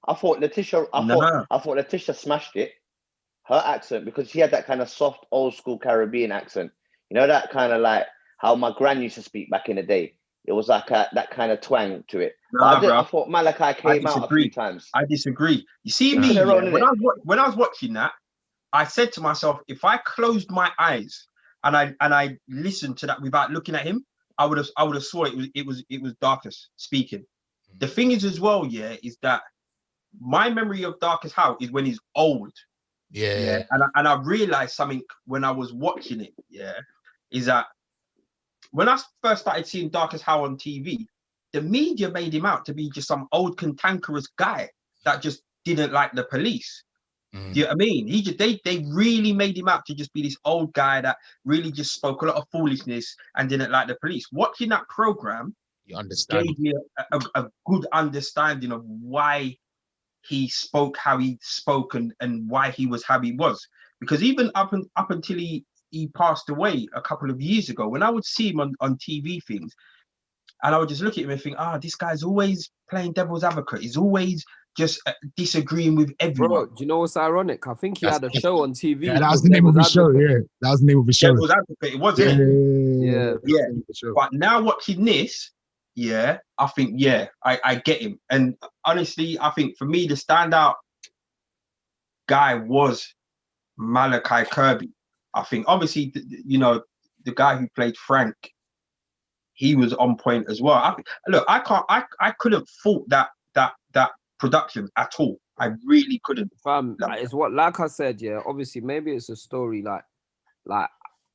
I thought Letitia smashed it. Her accent, because she had that kind of soft, old school Caribbean accent. You know, that kind of like how my gran used to speak back in the day. It was like that kind of twang to it. I thought Malachi came out a few times. I disagree. You see me, when I was watching that, I said to myself, if I closed my eyes and I listened to that without looking at him, I would have saw it was Darkus speaking. The thing is as well, is that my memory of Darkus Howl is when he's old. Yeah. And I realized something when I was watching it, is that when I first started seeing Darkus Howl on TV, the media made him out to be just some old cantankerous guy that just didn't like the police. Do you know what I mean? They really made him out to just be this old guy that really just spoke a lot of foolishness and didn't like the police. Watching that program gave me a good understanding of why he spoke how he spoke and why he was how he was. Because even up until he passed away a couple of years ago, when I would see him on TV things, and I would just look at him and think, this guy's always playing devil's advocate. He's always just disagreeing with everyone. Bro, do you know what's ironic? I think he had a show on TV. Yeah, that was the name of the show. Yeah, that was the name of the show. Devil's advocate, it wasn't it? Yeah. But now watching this, I think, I get him. And honestly, I think for me, the standout guy was Malachi Kirby. I think, obviously, the guy who played Frank, he was on point as well. I couldn't fault that production at all. I really couldn't. Fam, it's what, like I said, yeah. Obviously, maybe it's a story like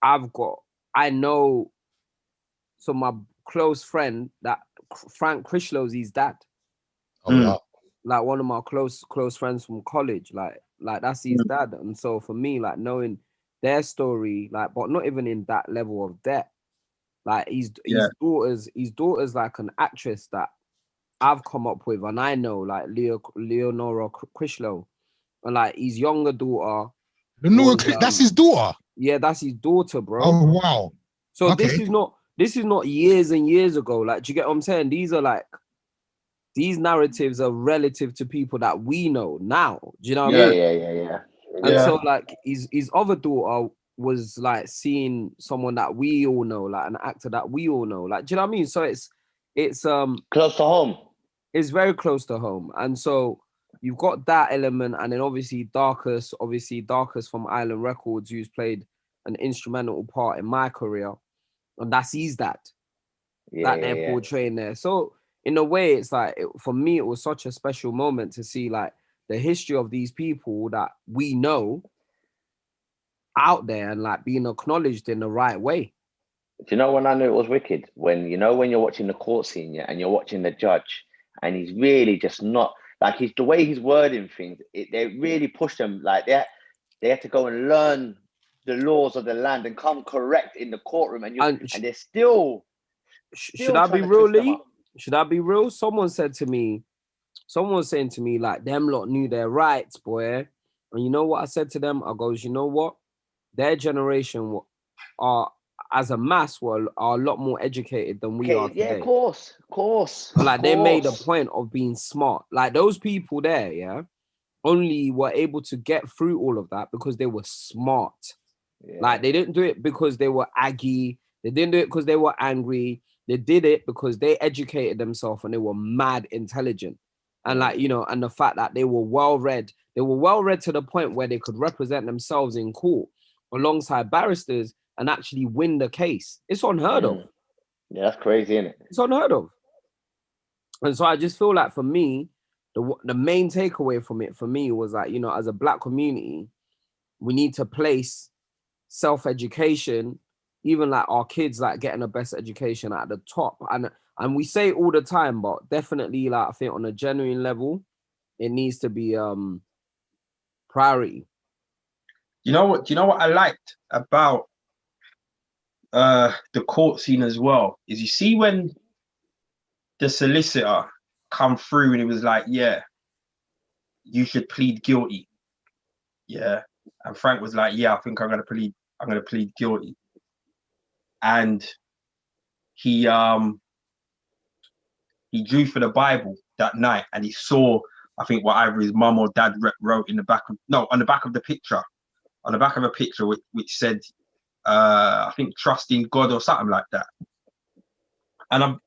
I know. So my close friend, that Frank Krishlow's his dad. Oh, wow. Like one of my close friends from college. Like that's his dad. And so for me, like knowing their story, like, but not even in that level of depth. Like his daughter's like an actress that I've come up with, and I know, like Leonora Krishlow, and like his younger daughter. That's his daughter. Yeah, that's his daughter, bro. Oh, wow. So Okay. this is not years and years ago. Like, do you get what I'm saying? These narratives are relative to people that we know now. Do you know what I mean? Yeah. And so like his other daughter was like seeing someone that we all know, like an actor that we all know. Like, do you know what I mean? So it's close to home. It's very close to home. And so you've got that element, and then obviously Darkus from Island Records, who's played an instrumental part in my career. And that's his dad. That they're portraying there. So in a way, it's like, for me, it was such a special moment to see like the history of these people that we know out there and like being acknowledged in the right way. Do you know when I knew it was wicked? When you're watching the court scene, yeah, and you're watching the judge, and he's really just not like the way he's wording things. They really push them, like they have to go and learn the laws of the land and come correct in the courtroom, and they're still. Should I be real, Lee? Should I be real? Someone was saying to me, like, them lot knew their rights, boy. And you know what I said to them? I goes, you know what? Their generation are, as a mass, are a lot more educated than we are today. Yeah, of course. But like, they made a point of being smart. Like, those people there, yeah, only were able to get through all of that because they were smart. Yeah. Like, they didn't do it because they were aggy. They didn't do it because they were angry. They did it because they educated themselves and they were mad intelligent. And like, you know, and the fact that they were well-read to the point where they could represent themselves in court alongside barristers and actually win the case. It's unheard of. Yeah, that's crazy, isn't it? It's unheard of. And so I just feel like, for me, the main takeaway from it for me was like, you know, as a Black community, we need to place self-education, even like our kids, like getting the best education at the top. And we say it all the time, but definitely, like, I think on a genuine level, it needs to be priority. You know what I liked about the court scene as well is, you see when the solicitor come through and it was like, yeah, you should plead guilty. Yeah. And Frank was like, yeah, I think I'm gonna plead guilty. And he drew for the Bible that night, and he saw, I think, what either his mum or dad wrote on the back of the picture, which said, I think, trust in God or something like that. And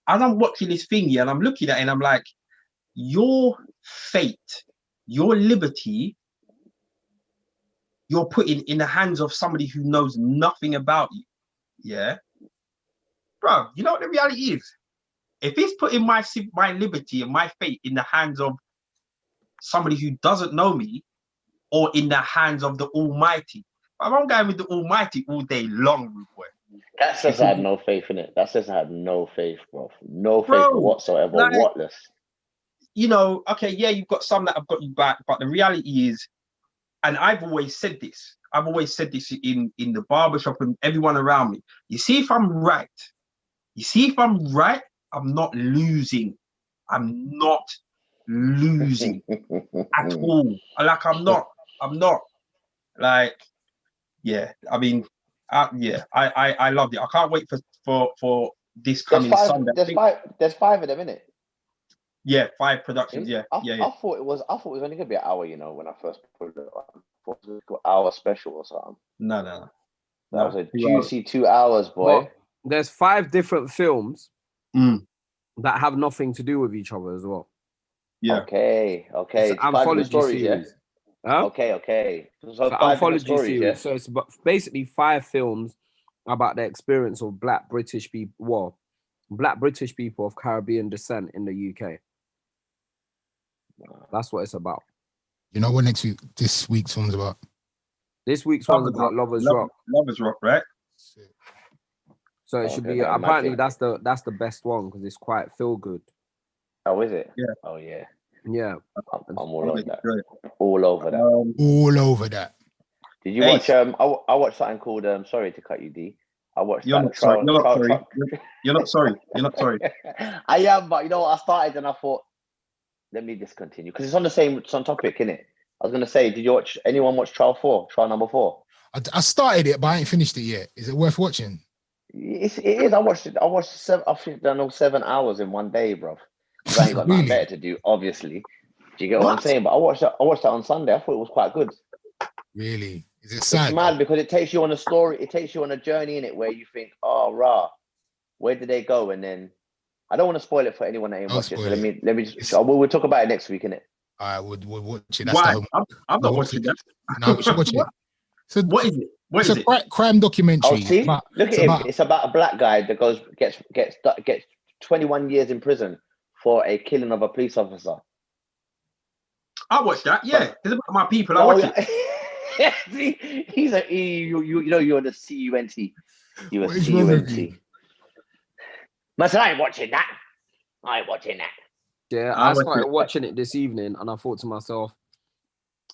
I'm watching this thing here, and I'm looking at it, and I'm like, your fate, your liberty, you're putting in the hands of somebody who knows nothing about you. Yeah, bro, you know what the reality is? If it's putting my liberty and my fate in the hands of somebody who doesn't know me, or in the hands of the Almighty, I'm going with the Almighty all day long, boy. That's just had no faith in it. That's just had no faith, bro. No faith whatsoever. Like, whatless. You know, okay, yeah, you've got some that have got you back, but the reality is, and I've always said this in the barbershop and everyone around me. You see if I'm right, I'm not losing. I'm not losing at all. Like, I'm not. Like, yeah, I mean, I loved it. I can't wait for this coming Sunday. There's five of them, innit? Yeah, 5 productions. Yeah. I thought it was only gonna be an hour. You know, when I first put it on, I thought it was an hour special or something. No. That was a juicy 2 hours, boy. Well, there's 5 different films that have nothing to do with each other as well. Yeah. Okay. It's an anthology series. Yeah? Huh? Okay. So 5 anthology stories, series. yeah? So it's basically 5 films about the experience of Black British people, well, Black British people of Caribbean descent in the UK. That's what it's about. You know what this week's one's about? This week's one's about Lovers Rock. Lovers Rock, right? So it should be, apparently that's the best one because it's quite feel good. Oh, is it? Yeah. Oh, yeah. Yeah. I'm all over that. All over that. All over that. Did you watch? I watched something called. Sorry to cut you, D. I watched. You're not sorry. You're not sorry. You're not sorry. You're not sorry. I am, but you know what? I started and I thought, let me just continue because it's on the same topic, isn't it? I was gonna say, did you watch? Anyone watch Trial number 4? I started it, but I ain't finished it yet. Is it worth watching? It is. I watched it. I watched 7. I think I know 7 hours in one day, bro. I ain't got nothing better to do, obviously. Do you get what I'm saying? But I watched that on Sunday. I thought it was quite good. Really? Is it sad? It's mad because it takes you on a story. It takes you on a journey in it where you think, oh, rah, where did they go? And then I don't want to spoil it for anyone that ain't watched it. So let me just. We'll talk about it next week, innit? I would watch it. Why? I'm not watching that. No, we should watch it. So what is it? What is it? It's a crime documentary. Oh, see? Look at him. It's about a black guy that gets 21 years in prison for a killing of a police officer. I watched that. Yeah, it's about my people. I watched it. See, you know you're the CUNT. You're a CUNT. But I ain't watching that. I ain't watching that. Yeah, I started watching it this evening, and I thought to myself,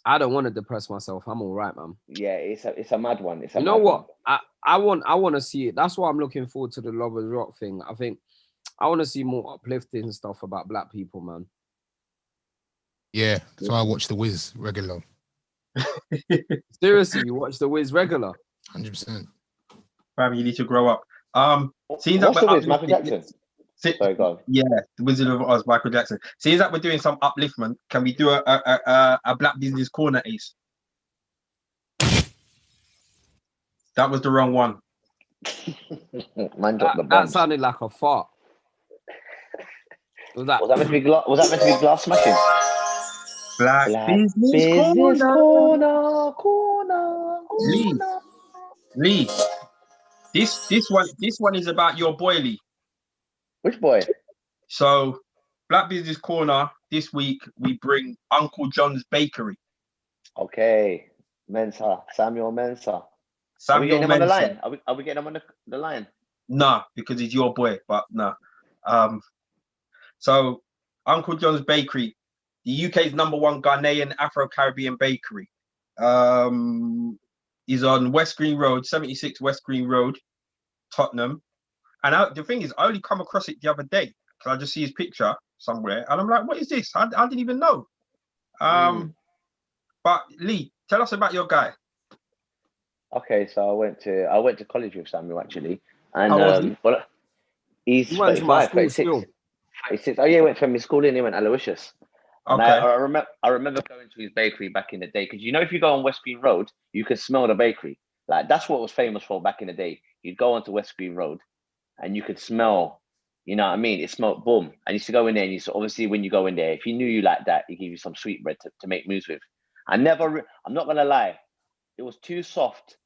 I don't want to depress myself. I'm all right, man. Yeah, it's a mad one. You know what? I want to see it. That's why I'm looking forward to the Lovers Rock thing. I think I want to see more uplifting stuff about black people, man. Yeah, so I watch The Wiz regular. Seriously, you watch The Wiz regular? 100%. Probably you need to grow up. What's The Wiz? Michael Jackson. Sorry, go on. Yeah, The Wizard of Oz, Michael Jackson. Seems that we're doing some upliftment. Can we do a Black Business Corner, Ace? That was the wrong one. Man dropped the bomb. That sounded like a fart. Was that meant to be glass smashing? Black Business Corner. Lee. This one is about your boy Lee. Which boy? So, Black Business Corner, this week we bring Uncle John's Bakery. Okay. Mensa. Samuel Mensa. Are we getting him on the line? Are we getting him on the line? Nah, because he's your boy, but nah. So, Uncle John's Bakery, the UK's #1 Ghanaian Afro-Caribbean bakery. Is on West Green Road, 76 West Green Road, Tottenham. And the thing is, I only come across it the other day because I just see his picture somewhere, and I'm like, "What is this?" I didn't even know. But Lee, tell us about your guy. Okay, so I went to college with Samuel actually, and he's 35, 36. 36. Oh yeah, he went from his school in. He went Aloysius. Okay. I remember going to his bakery back in the day because if you go on West Green Road, you could smell the bakery. Like that's what it was famous for back in the day. You'd go onto West Green Road, and you could smell. You know what I mean? It smelled boom. And you used to go in there, and obviously when you go in there, if you knew you like that, he give you some sweet bread to make moves with. I'm not gonna lie, it was too soft.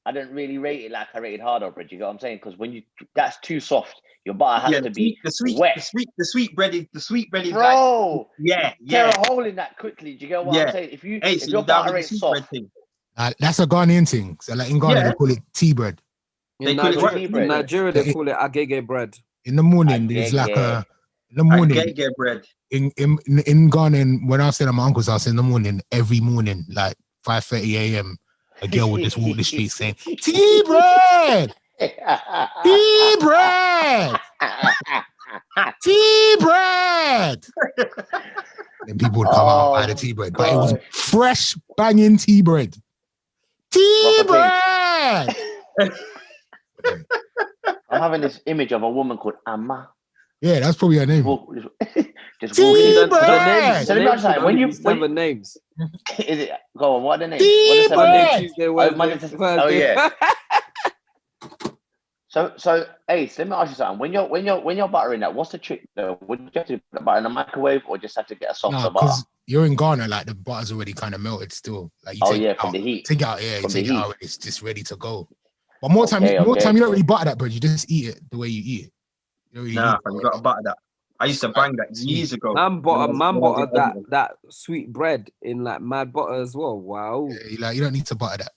I didn't really rate it like I rated harder bread. You know what I'm saying? Because that's too soft. Your butter has to be wet. The sweet bread is bro. Like, tear a hole in that quickly. Do you get what I'm saying? If your butter ain't soft, that's a Ghanaian thing. So like in Ghana they call it tea bread. In Nigeria they call it agege bread. In the morning there's like agege bread. In Ghana, when I stayed at my uncle's house in the morning, every morning like 5:30 a.m. a girl would just walk the street saying, "Tea bread! Tea bread! Tea bread!" Then people would come out and buy the tea bread. But it was fresh, banging tea bread. Tea bread! I'm having this image of a woman called Amma. Yeah, that's probably her name. Just tea bread! When you names. Is it? Go on, what are the names? Tea bread! Oh yeah. So Ace, let me ask you something. When you're buttering that, what's the trick though? Would you have to put the butter in the microwave or just have to get a softer butter? Because you're in Ghana, like the butter's already kind of melted still. Like you take it from the heat. Take it out, you take it out, it's just ready to go. But more time, you Okay. don't really butter that bread. You just eat it the way you eat it. You don't really Nah, need fam, you got to butter that. I used to bang that years ago. Man when I butter was in Edinburgh. that sweet bread in like mad butter as well. Wow. Yeah, you don't need to butter that.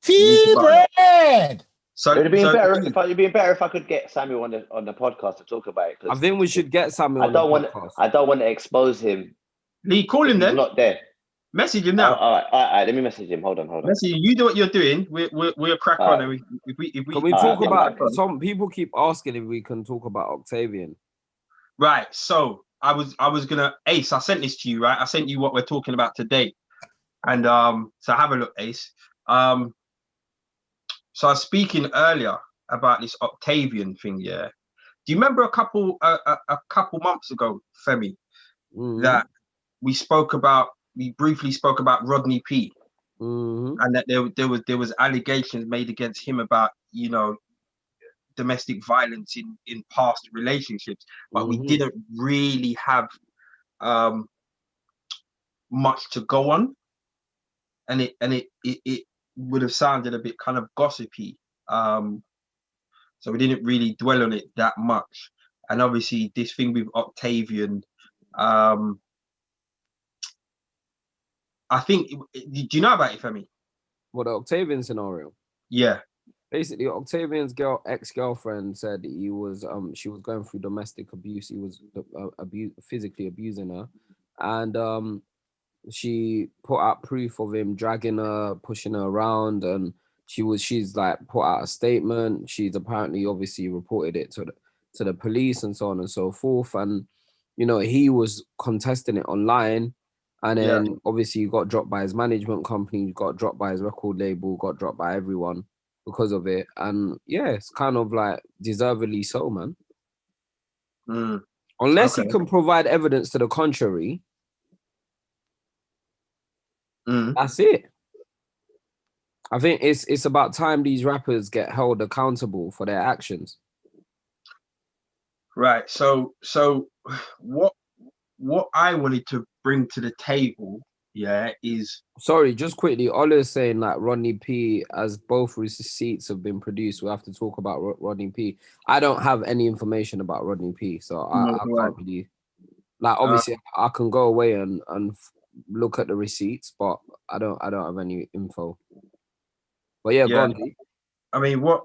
You need to Tea butter bread. It'd have been better Lee, it'd be better if I could get Samuel on the podcast to talk about it. I think we should get Samuel on the podcast. I don't want to expose him. Lee, call him He's then. not there. Message him now. All right. Let me message him. Hold on. Message him. You do what you're doing. We'll crack on. And if we Can we talk yeah, about some people keep asking if we can talk about Octavian? Right. So I was gonna Ace. I sent this to you, right? I sent you what we're talking about today, and so have a look, Ace. So I was speaking earlier about this Octavian thing. Yeah. Do you remember a couple months ago, Femi, that we briefly spoke about Rodney P, and that there was allegations made against him about, you know, domestic violence in past relationships, but we didn't really have much to go on, and it would have sounded a bit kind of gossipy, so we didn't really dwell on it that much. And obviously this thing with Octavian, I think, do you know about it, Femi? What, the Octavian scenario? Yeah. Basically, Octavian's ex-girlfriend said he was she was going through domestic abuse. He was physically abusing her, and she put out proof of him dragging her, pushing her around, and she's like put out a statement. She's apparently obviously reported it to the police and so on and so forth. And you know, he was contesting it online, and then obviously he got dropped by his management company, got dropped by his record label, got dropped by everyone because of it. And yeah, it's kind of like deservedly so, man. Unless he can provide evidence to the contrary, that's it. I think it's about time these rappers get held accountable for their actions. Right. So what I wanted to bring to the table, is... Sorry, just quickly, Ola's saying that Rodney P, as both receipts have been produced, we have to talk about Rodney P. I don't have any information about Rodney P, so I can't really... Like, obviously, I can go away and look at the receipts, but I don't have any info. But yeah, go on, D. I mean, what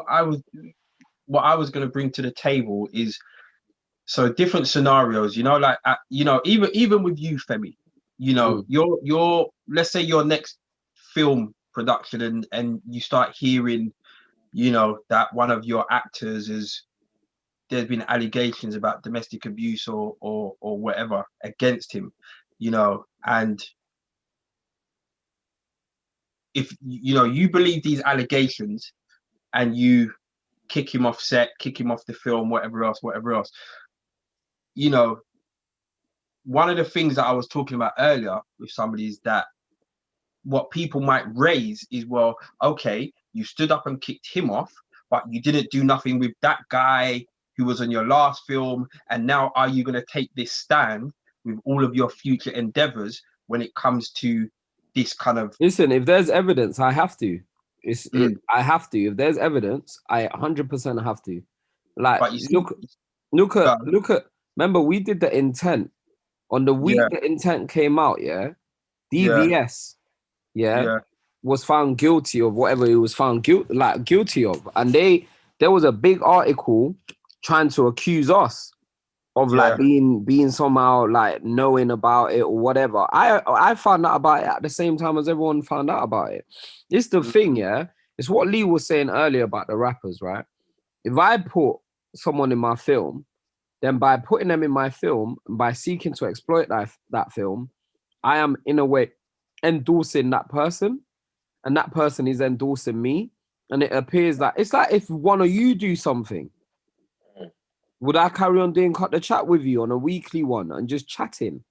I was going to bring to the table is, so different scenarios, you know, like you know, even with you, Femi, you know, your let's say your next film production, and you start hearing, you know, that one of your actors there's been allegations about domestic abuse or whatever against him, you know, and if you know you believe these allegations and you kick him off set, kick him off the film, whatever else, you know, one of the things that I was talking about earlier with somebody is that what people might raise is, well, okay, you stood up and kicked him off, but you didn't do nothing with that guy who was on your last film, and now are you going to take this stand with all of your future endeavors when it comes to this kind of... Listen, if there's evidence, I have to. I have to. If there's evidence, I 100% have to. Like, look at. Remember, we did the intent on the week the intent came out. Yeah, DVS. Was found guilty of whatever he was found guilty of, and there was a big article trying to accuse us of like being somehow like knowing about it or whatever. I found out about it at the same time as everyone found out about it. It's the thing, it's what Lee was saying earlier about the rappers, right? If I put someone in my film, then by putting them in my film, by seeking to exploit that film, I am in a way endorsing that person, and that person is endorsing me. And it appears that it's like if one of you do something, would I carry on doing Cut the Chat with you on a weekly one and just chatting?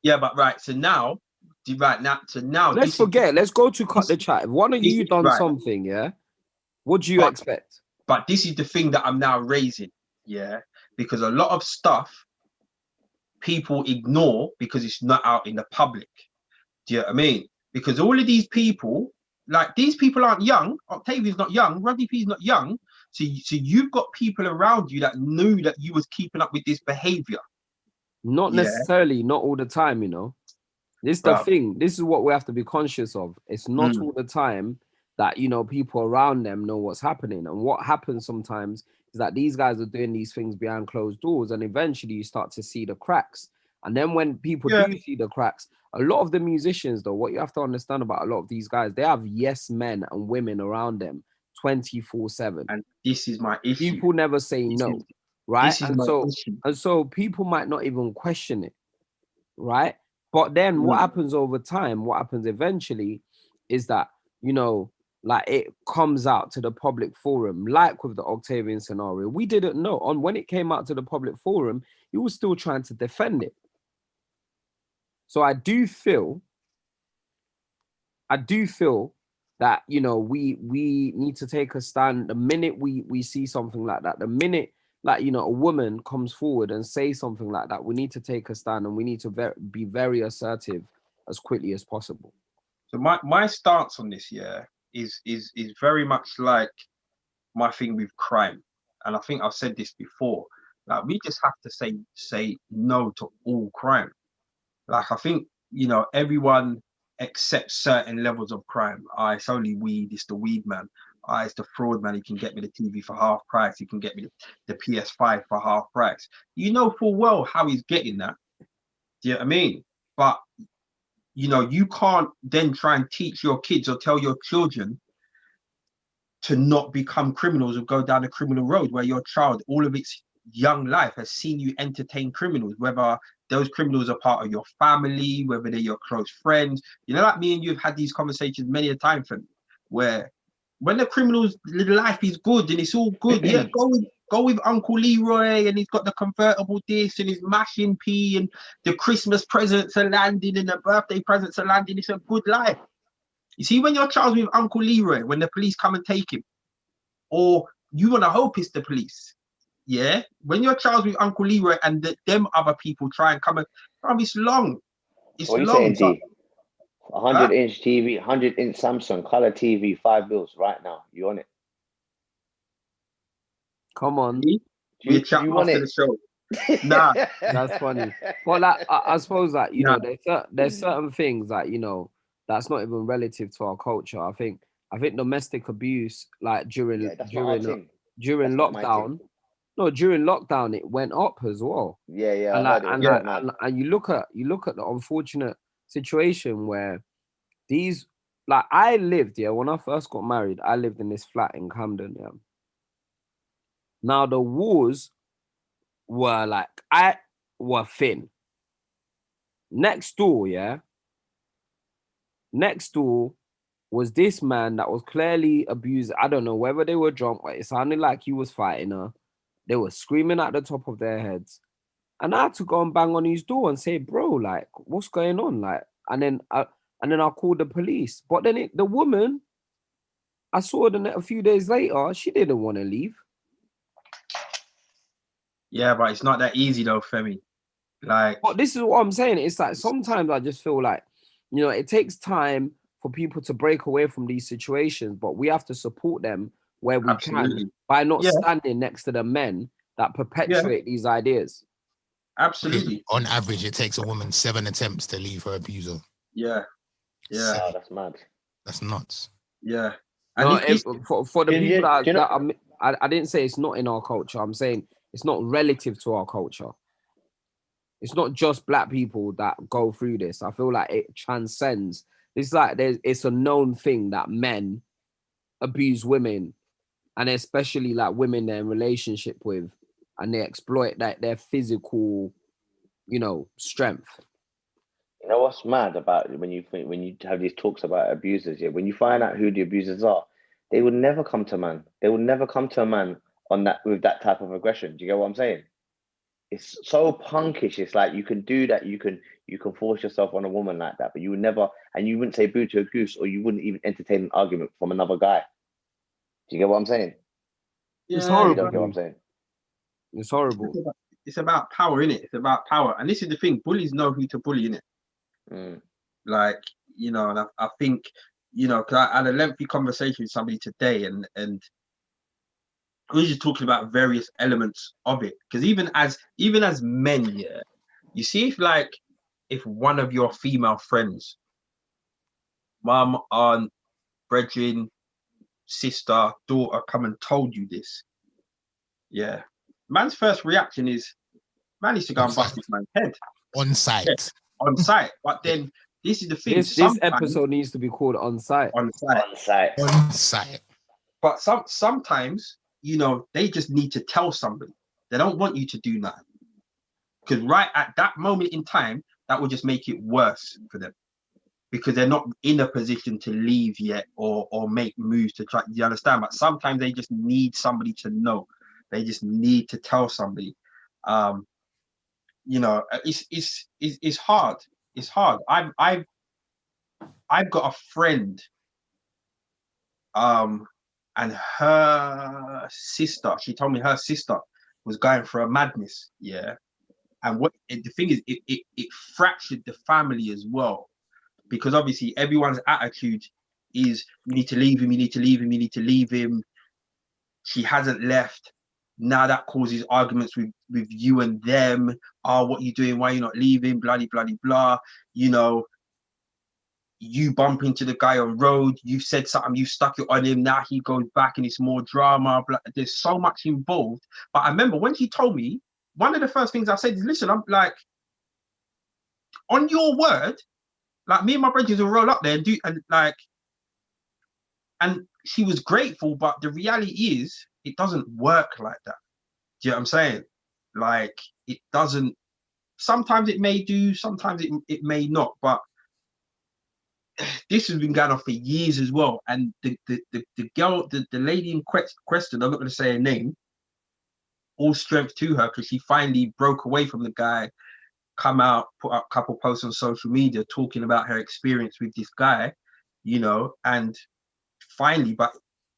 Yeah, but so now let's forget. Let's go to Cut the Chat. If one of you done something, what do you expect? But this is the thing that I'm now raising, because a lot of stuff people ignore because it's not out in the public. Do you know what I mean? Because all of these people Like these people aren't young. Octavia's not young. Rodney P's not young. So you've got people around you that knew that you was keeping up with this behavior. Not necessarily, not all the time, you know. This is the thing. This is what we have to be conscious of. It's not all the time that, you know, people around them know what's happening. And what happens sometimes is that these guys are doing these things behind closed doors, and eventually you start to see the cracks. And then when people do see the cracks, a lot of the musicians, though, what you have to understand about a lot of these guys, they have yes men and women around them 24/7. And this is my issue. People never say no, right? And so people might not even question it, right? But then what happens over time, what happens eventually is that, you know, like it comes out to the public forum, like with the Octavian scenario. We didn't know. And when it came out to the public forum, he was still trying to defend it. So I do feel that, you know, we need to take a stand the minute we see something like that. The minute, like, you know, a woman comes forward and say something like that, we need to take a stand and we need to be very assertive as quickly as possible. So my stance on this, is very much like my thing with crime. And I think I've said this before. Like, we just have to say no to all crime. Like, I think, you know, everyone accepts certain levels of crime. It's only weed, it's the weed man. It's the fraud man, he can get me the TV for half price, he can get me the PS5 for half price. You know full well how he's getting that. Do you know what I mean? But, you know, you can't then try and teach your kids or tell your children to not become criminals or go down a criminal road where your child, all of its young life, has seen you entertain criminals, whether those criminals are part of your family, whether they're your close friends. You know, like me and you have had these conversations many a time, for me, where when the criminal's life is good and it's all good, go with Uncle Leroy, and he's got the convertible this and he's mashing pee and the Christmas presents are landing and the birthday presents are landing. It's a good life. You see, when your child's with Uncle Leroy, when the police come and take him, or you want to hope it's the police, when your child's with Uncle Leroy and them other people try and come and, it's long. It's what long. What are you saying, D? 100-inch TV, 100-inch Samsung color TV, $5 right now. You on it? Come on. We chat after the show. Nah, that's funny. Well, like, I suppose that, you know, there's certain things that, you know, that's not even relative to our culture. I think domestic abuse, like during lockdown. No, during lockdown it went up as well. And you look at the unfortunate situation where these, like, I lived when I first got married, I lived in this flat in Camden. Now the walls were thin. Next door was this man that was clearly abused. I don't know whether they were drunk, but it sounded like he was fighting her. They were screaming at the top of their heads. And I had to go and bang on his door and say, bro, like, what's going on? Like, and then I called the police. But then the woman, I saw her a few days later, she didn't want to leave. Yeah, but it's not that easy though, Femi. Like, but this is what I'm saying. It's like sometimes I just feel like, you know, it takes time for people to break away from these situations, but we have to support them where we can by not standing next to the men that perpetuate these ideas. Absolutely. On average, it takes a woman 7 attempts to leave her abuser. Yeah. Oh, that's mad. That's nuts. Yeah. No, for the people I didn't say it's not in our culture. I'm saying it's not relative to our culture. It's not just black people that go through this. I feel like it transcends. It's like it's a known thing that men abuse women, and especially like women they're in relationship with, and they exploit their physical, you know, strength. You know what's mad about when you have these talks about abusers? Yeah, when you find out who the abusers are, they would never come to a man. They would never come to a man with that type of aggression. Do you get what I'm saying? It's so punkish. It's like you can do that. You can force yourself on a woman like that, but you would never, and you wouldn't say boo to a goose, or you wouldn't even entertain an argument from another guy. Do you get what I'm saying? Yeah, it's horrible. You don't get what I'm saying? It's horrible. It's about power, innit? It's about power. And this is the thing, bullies know who to bully, innit? Like, you know, and I think, you know, because I had a lengthy conversation with somebody today, and we were just talking about various elements of it. Because even as men, yeah, you see if one of your female friends, mum, aunt, brethren, sister, daughter, come and told you this, yeah, man's first reaction is, man needs to go and bust this man's head on site. Yeah, on site. But then this is the thing. This episode needs to be called On Site. On site. On site. On site. But sometimes, you know, they just need to tell somebody. They don't want you to do nothing. Because right at that moment in time, that will just make it worse for them. Because they're not in a position to leave yet or make moves to try. You understand? But sometimes they just need somebody to know. They just need to tell somebody. You know, it's hard. It's hard. I've got a friend, and her sister. She told me her sister was going for a madness. Yeah, and the thing is, it fractured the family as well, because obviously everyone's attitude is, you need to leave him. You need to leave him. You need to leave him. She hasn't left. Now that causes arguments with you and them. Oh, what are you doing? Why are you not leaving? Bloody, bloody, blah. You know, you bump into the guy on road. You said something. You stuck it on him. Now he goes back and it's more drama. Blah. There's so much involved. But I remember when she told me, one of the first things I said is, listen, I'm like, on your word, like, me and my brothers will roll up there and do, and she was grateful, but the reality is, it doesn't work like that. Do you know what I'm saying? Like, it doesn't. Sometimes it may do, sometimes it may not. But this has been going on for years as well. And the girl, the lady in question, I'm not going to say her name, all strength to her, because she finally broke away from the guy, come out, put up a couple posts on social media talking about her experience with this guy, you know, and finally, but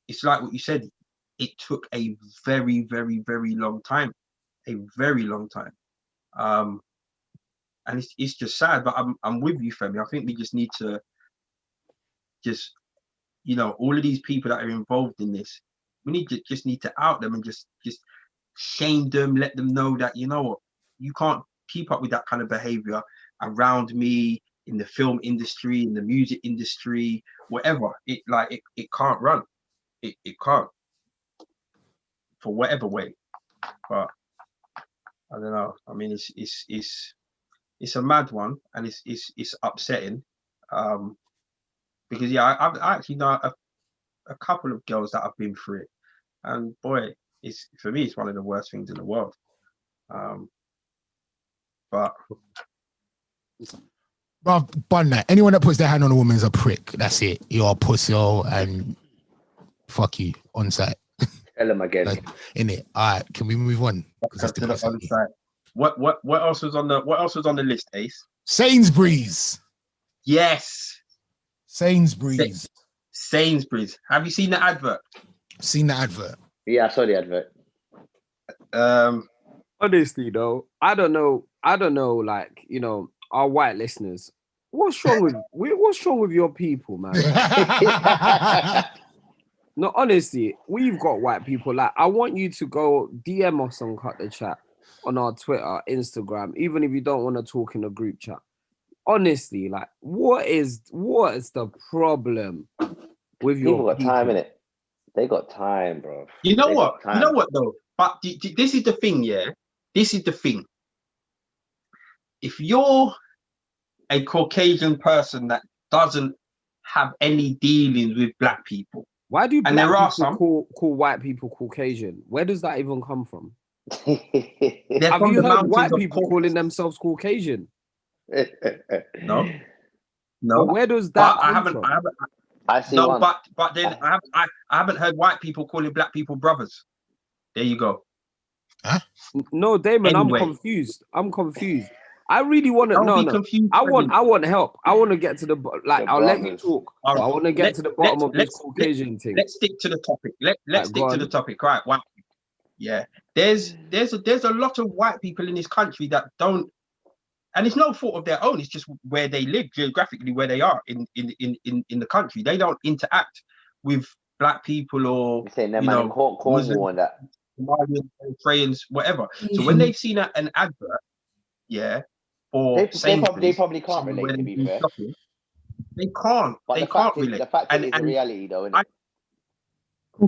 it's like what you said, it took a very, very, very long time, a very long time. And it's just sad, but I'm with you, Femi. I think we just need to just, you know, all of these people that are involved in this, we just need to out them and just shame them, let them know that, you know what, you can't keep up with that kind of behavior around me, in the film industry, in the music industry, whatever. It can't run. It can't, for whatever way. But I don't know. I mean, it's a mad one, and it's upsetting. Because yeah, I actually know a couple of girls that have been through it, and boy, for me, it's one of the worst things in the world. But bro, bun that. Anyone that puts their hand on a woman is a prick. That's it. You're a pussy, and fuck you on site. Tell them again. Like, in it. All right, can we move on? to the other side. What else was on the list, Ace? Sainsbury's. Yes. Sainsbury's. Sainsbury's. Have you seen the advert? Seen the advert. Yeah, I saw the advert. Honestly, though, I don't know. Like, you know, our white listeners, what's wrong with your people, man? No, honestly, we've got white people. Like, I want you to go DM us on Cut the Chat on our Twitter, Instagram, even if you don't want to talk in a group chat. Honestly, like, what is the problem with your people? Got time in it. They got time, bro. You know what? You know what though? But this is the thing, yeah. This is the thing. If you're a Caucasian person that doesn't have any dealings with black people, why do and black there are people call white people Caucasian? Where does that even come from? Have you heard white people calling themselves Caucasian? No. But where does that come from? I see one. But then I haven't heard white people calling black people brothers. There you go. Huh? No, Damon, Anyway. I'm confused. I really want to know. Confused. I want help. I want to get to the I'll let you talk. Right. I want to get to the bottom of this Caucasian thing. Let's stick to the topic. Let's stick to the topic. Right. Wow. Yeah. There's a lot of white people in this country that don't and it's no fault of their own. It's just where they live geographically, where they are in the country. They don't interact with black people or Cornwall and that. Somalians, Eritreans, whatever. So when they've seen an advert, for they probably can't relate, to be fair. Shopping, they can't. But they can't relate. The fact is the reality, though, isn't it?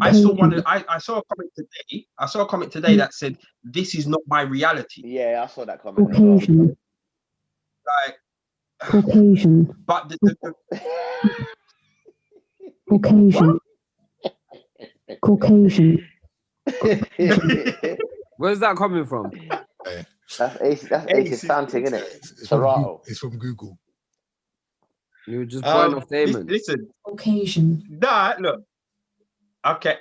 I saw one. I saw a comment today. I saw a comment today that said, "This is not my reality." Yeah, I saw that comment. Caucasian. Like Caucasian. But Caucasian. Caucasian. Where's that coming from? That's Ace's sounding, isn't it? It's from Google. You were just point off Damon. Listen. Caucasian. Nah, look. Okay,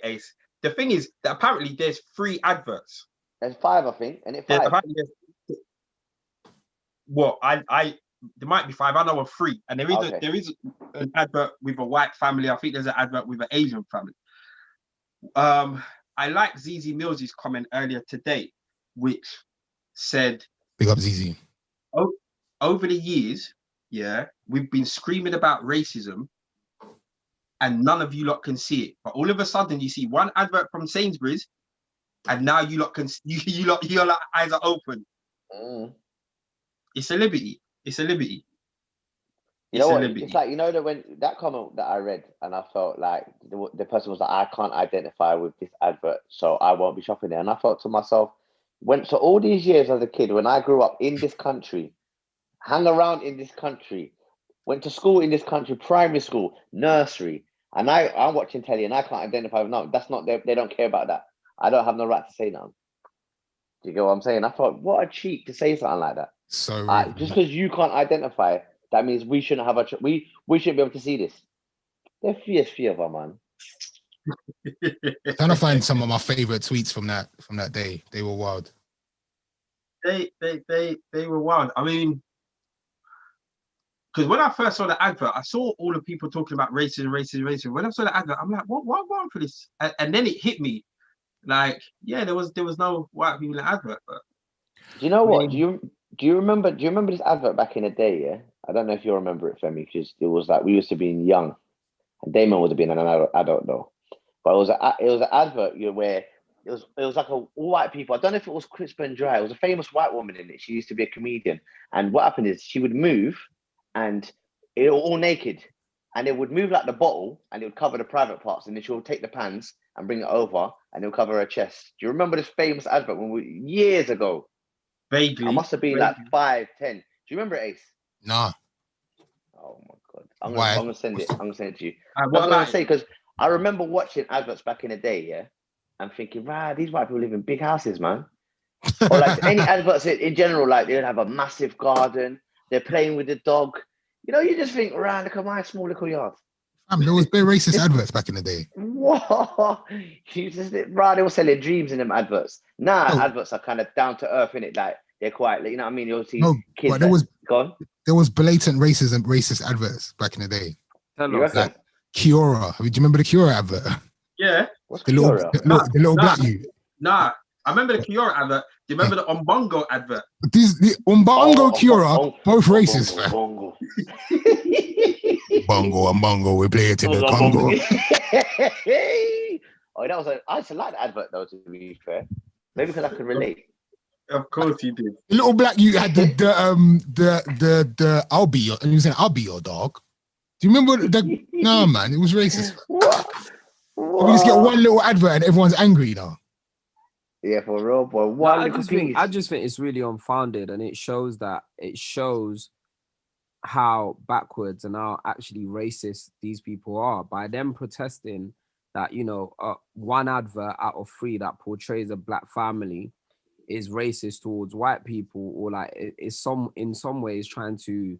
Ace. The thing is that apparently there's 3 adverts. There's 5, I think, and it 5. Well, there might be 5. I know of 3, and there is an advert with a white family. I think there's an advert with an Asian family. I like ZZ Mills's comment earlier today, which said, "Big up ZZ." Over the years, we've been screaming about racism, and none of you lot can see it. But all of a sudden, you see one advert from Sainsbury's, and now you lot can. Your eyes are open. It's a liberty. It's a liberty. You know what? It's like, that when that comment that I read, and I felt like the person was like, I can't identify with this advert, so I won't be shopping there. And I thought to myself, so all these years as a kid, when I grew up in this country, hung around in this country, went to school in this country, primary school, nursery, and I'm watching telly and I can't identify with no. That's not they don't care about that. I don't have no right to say nothing. Do you get what I'm saying? I thought, what a cheat to say something like that. So just because you can't identify, that means we shouldn't have we shouldn't be able to see this. They're fierce, man. I'm trying to find some of my favorite tweets from that day. They were wild. They were wild. I mean, because when I first saw the advert, I saw all the people talking about racism. When I saw the advert, I'm like, what for this? And then it hit me, like, there was no white people in the advert. But do you know what? Do you remember this advert back in the day? Yeah, I don't know if you remember it, Femi, because it was like we used to be young, and Damon would have been an adult though. But it was an advert where it was like all white people. I don't know if it was Crisp and Dry. It was a famous white woman in it. She used to be a comedian, and what happened is she would move, and it was all naked, and it would move like the bottle, and it would cover the private parts, and then she would take the pants and bring it over, and it would cover her chest. Do you remember this famous advert years ago? Vaguely. I must have been like 5, 10. Do you remember it, Ace? No. Oh my God. I'm gonna send it. I'm gonna send it to you. What I'm gonna say, because I remember watching adverts back in the day, and thinking, these white people live in big houses, man. Or like any adverts in general, like they'd have a massive garden, they're playing with the dog. You just think, look at my small little yard. There was very racist adverts back in the day. What? They were selling dreams in them adverts. Adverts are kind of down to earth, innit? Like they're quite, you know what I mean? You'll see kids. But there was blatant racist adverts back in the day. Like Kiora. Do you remember the Kiora advert? Yeah. What's the little black you. Nah, I remember the Kiora advert. Do you remember the Umbongo advert? The Umbongo Kiora, both racist. Bongo, we play it in the Congo. I used to like the advert though, to be fair. Maybe because I could relate. Of course you did. The little black you had the I'll be your dog. Do you remember no man, it was racist. What? We just get one little advert and everyone's angry now. Yeah, for real, boy. I just think it's really unfounded, and it shows how backwards and how actually racist these people are by them protesting that one advert out of 3 that portrays a black family is racist towards white people, or like it's in some ways trying to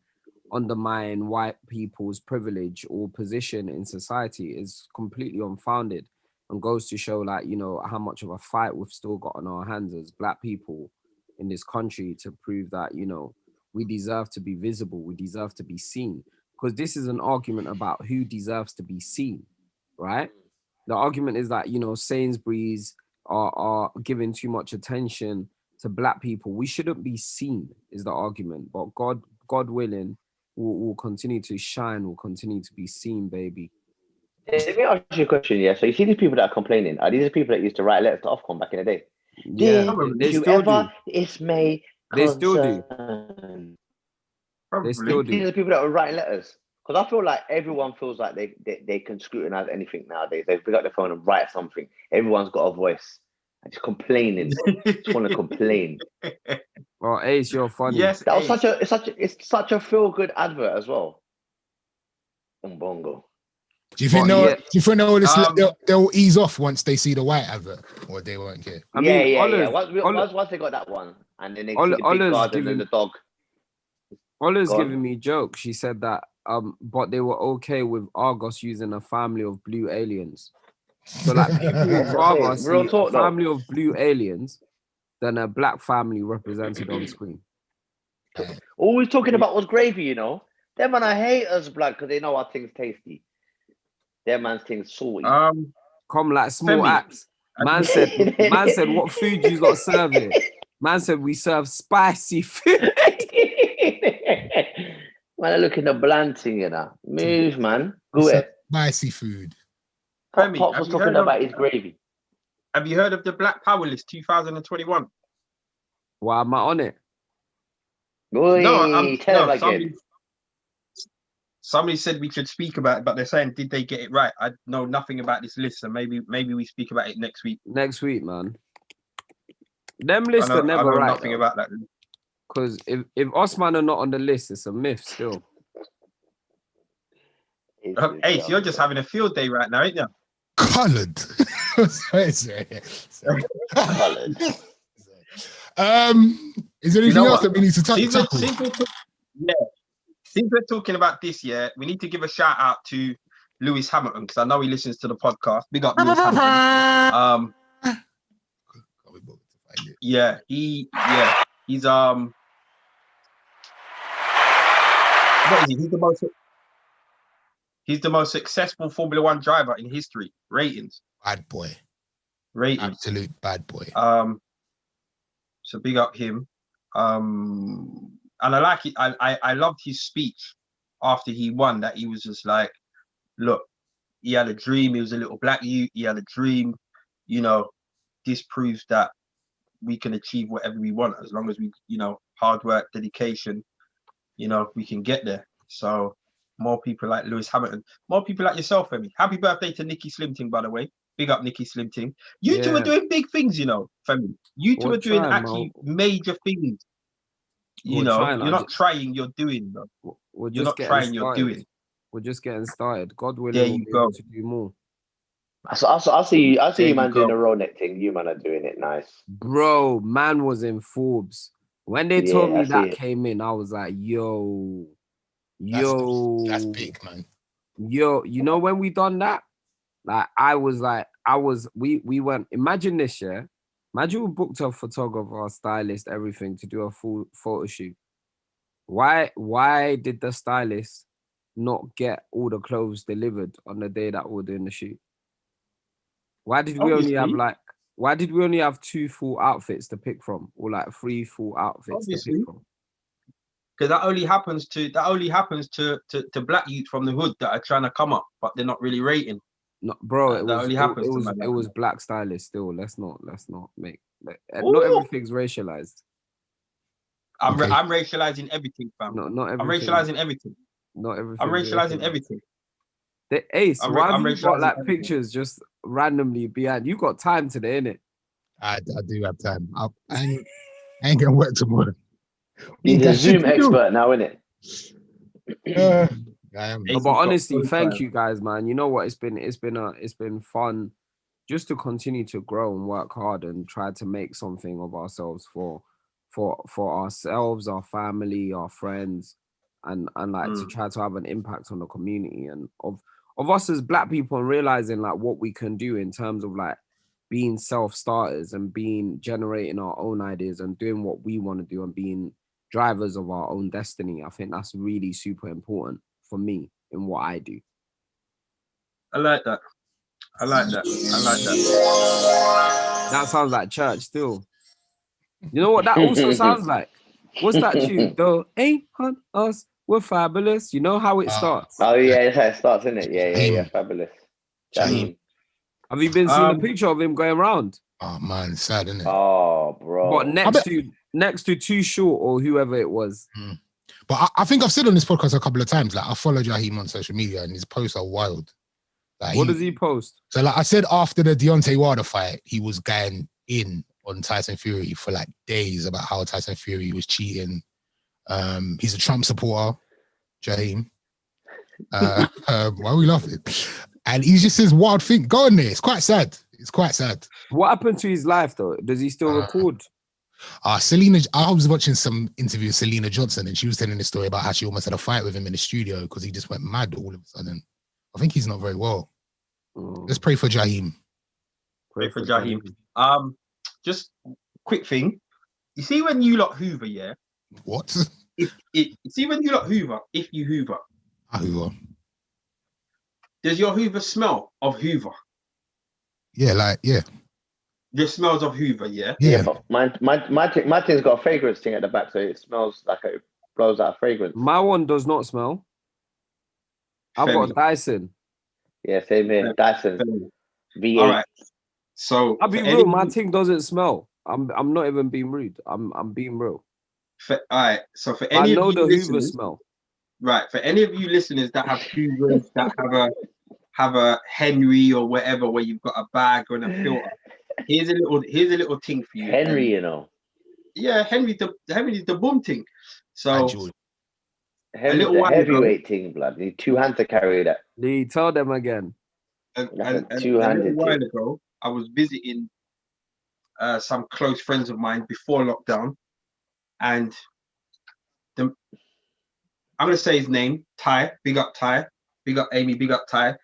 undermine white people's privilege or position in society is completely unfounded, and goes to show how much of a fight we've still got on our hands as black people in this country to prove that we deserve to be visible, we deserve to be seen, because this is an argument about who deserves to be seen, right? The argument is that Sainsbury's are giving too much attention to black people. We shouldn't be seen, is the argument. But God willing, will continue to shine, will continue to be seen, baby. Let me ask you a question, yeah. So you see these people that are complaining, are these the people that used to write letters to Ofcom back in the day? Yeah, they still do. It's May They still do. Probably. They still do. These are the people that were writing letters. Because I feel like everyone feels like they can scrutinize anything nowadays. They pick up their phone and write something. Everyone's got a voice. I'm just complaining. Just want to complain. Oh, Ace, you're funny. Yes, That was Ace. it's such a feel good advert as well. Bongo. Do you think Well, they'll ease off once they see the white advert, or they won't care? I mean, yeah. Once they got that one, and then they see the big garden and the dog. Ola's giving me jokes. She said that but they were okay with Argos using a family of blue aliens. So like people would rather see a family of blue aliens than a black family represented on screen. All we talking about was gravy, you know. Them man I hate us blood because they know our things tasty. Their man's things salty. Come like small acts. Man said, what food you lot serving? Man said we serve spicy food. Man, I look in the bland thing, you know. Move, man. Go ahead. Spicy food. Pops was talking about his gravy. Have you heard of the Black Power List 2021? Why am I on it? Tell him again. Somebody said we should speak about it, but they're saying, did they get it right? I know nothing about this list, so maybe we speak about it next week. Next week, man. Them lists are never right. Nothing about that. Because if Osman are not on the list, it's a myth still. Ace, you're just having a field day right now, ain't you? Coloured. Sorry. Coloured. Is there anything else that we need to tackle? Since we're talking about this, we need to give a shout out to Lewis Hamilton because I know he listens to the podcast. Big up Lewis Hamilton. He's what is he? He's the most successful Formula One driver in history. Ratings. Bad boy. Ratings. Absolute bad boy. So big up him. And I like it. I loved his speech after he won. That he was just like, look, he had a dream. He was a little black youth. He had a dream. You know, this proves that we can achieve whatever we want as long as we, hard work, dedication. We can get there. So more people like Lewis Hamilton, more people like yourself, Femi. Happy birthday to Nikki Slimting, by the way. Big up Nikki Slimting. You two are doing big things, Femi. You two are doing actually major things. You're not trying, you're doing. You're not trying, you're doing. We're just getting started. God willing, there you go. To do more. I see you, man, doing the Rolex thing. You, man, are doing it nice. Bro, man was in Forbes. When they told me that came in, I was like, yo. That's big, man. Yo, when we done that? We went, imagine this, yeah? Imagine we booked a photographer, stylist, everything to do a full photo shoot. Why did the stylist not get all the clothes delivered on the day that we were doing the shoot? Why did we only have 2 full outfits to pick from, or like 3 full outfits to pick from? Because that only happens to black youth from the hood that are trying to come up, but they're not really rating. No, bro, it was black stylists still. Let's not make not everything's racialized. I'm racializing everything, fam. No, not everything. I'm racializing everything. Not everything. I'm racializing everything. The Ace, why have you got like pictures just randomly behind? You got time today, innit? I do have time. I ain't gonna work tomorrow. He's a Zoom expert now, innit? No, but honestly, thank you guys, man. You know what? It's been fun just to continue to grow and work hard and try to make something of ourselves for ourselves, our family, our friends, and to try to have an impact on the community and of us as black people, and realizing like what we can do in terms of like being self-starters and generating our own ideas and doing what we want to do and being drivers of our own destiny. I think that's really super important for me in what I do. I like that. That sounds like church still. You know what that also sounds like? What's that tune? Though ain't on us, we're fabulous. You know how it starts. Oh yeah, that's how it starts, isn't it? Yeah, Jaheim. fabulous. Jaheim. Have you been seeing a picture of him going around? Oh man, sad, isn't it? Oh, bro. But next to Too Short or whoever it was. But I think I've said on this podcast a couple of times, like I follow Jaheim on social media and his posts are wild. Like, what does he post? So like I said, after the Deontay Wilder fight, he was going in on Tyson Fury for like days about how Tyson Fury was cheating. He's a Trump supporter, Jaheim. Why are we laughing? And he just says wild thing. Go on there. It's quite sad. It's quite sad. What happened to his life though? Does he still record? Selena, I was watching some interview with Selena Johnson and she was telling the story about how she almost had a fight with him in the studio because he just went mad all of a sudden. I think he's not very well. Let's pray for Jaheim. Pray for Jaheim. Just quick thing. You see when you lot hoover, yeah? What? See when you lot hoover, if you hoover. I hoover. Does your hoover smell of hoover? Yeah, yeah. Just smells of hoover, yeah? Yeah, but my thing's got a fragrance thing at the back, so it smells like it blows out a fragrance. My one does not smell. I've got Dyson. Yeah, same here. Dyson. V8. All right. So I'll be real, my thing doesn't smell. I'm not even being rude. I'm being real. All right. So for any of you the Hoover smell. Right. For any of you listeners that have Hoovers, that have a Henry or whatever, where you've got a bag or a filter, here's a little thing for you. Henry, you know. Yeah, Henry's the boom thing. So Henry's the heavyweight thing, blood. You need 2 hands to carry that. Lee, tell them again. And a little while ago, I was visiting some close friends of mine before lockdown, and I'm gonna say his name, Ty. Big up Ty. Big up Amy. Big up Ty.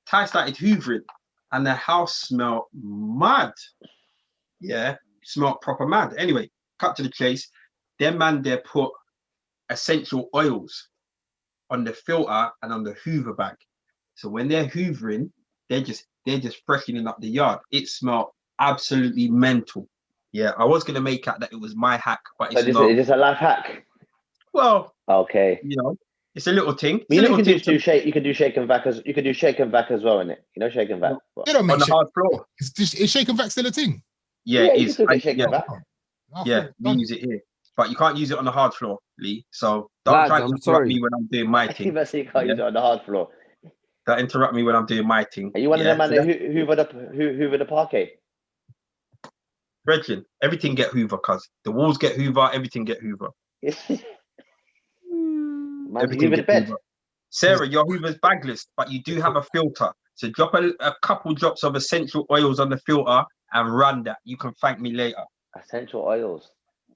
Ty started hoovering, and the house smelled mad. Yeah, smelled proper mad. Anyway, cut to the chase. Them man there put essential oils on the filter and on the hoover bag. So when they're hoovering, they're just freshening up the yard. It smelled absolutely mental. Yeah, I was gonna make out that it was my hack, but it's not. Is this a life hack? Well, okay. You know, it's a little thing. You can do shake and vac as well, innit? You know, shake and vac. They don't make on the hard floor. Is shake and vac still a thing? Yeah, it is. Yeah, we use it here, but you can't use it on the hard floor, Lee. So don't try to interrupt me when I'm doing my thing. You can't use it on the hard floor. Don't interrupt me when I'm doing my thing. Are you one of them man that hoover the parquet? Brethren, everything get hoover, cuz the walls get hoover, everything get hoover. Everything get bed. Hoover. Sarah, your hoover's bagless, but you do have a filter. So drop a couple drops of essential oils on the filter and run that. You can thank me later. Essential oils.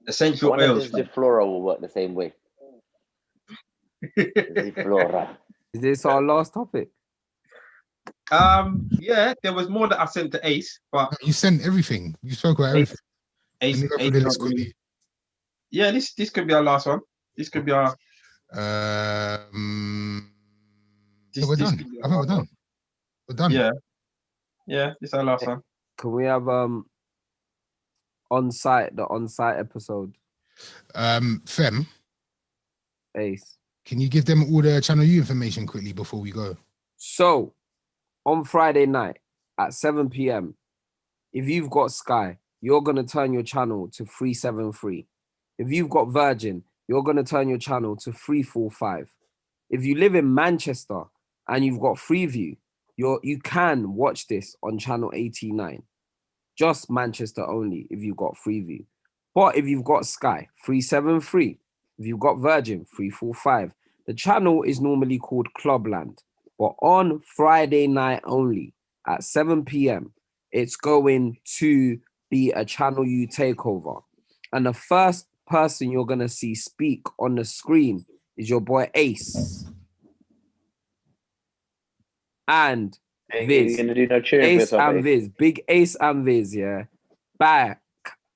Essential oils. The flora will work the same way. The flora. Is this our last topic? Yeah, there was more that I sent to Ace, but you sent everything. You spoke about everything. Ace yeah, this could be our last one. This could be our. We're done. I think we're done. We're done. Yeah. This is our last one. Can we have the on-site episode? Fem. Ace. Can you give them all the Channel U information quickly before we go? So, on Friday night at 7 p.m, if you've got Sky, you're going to turn your channel to 373. If you've got Virgin, you're going to turn your channel to 345. If you live in Manchester and you've got Freeview, you can watch this on channel 89. Just Manchester only if you've got Freeview. But if you've got Sky, 373. If you've got Virgin, 345. The channel is normally called Clubland. But on Friday night only at 7 p.m, it's going to be a Channel U takeover. And the first person you're going to see speak on the screen is your boy Ace. And Viz. You're gonna do no Ace and Viz. Big Ace and Viz, yeah. Back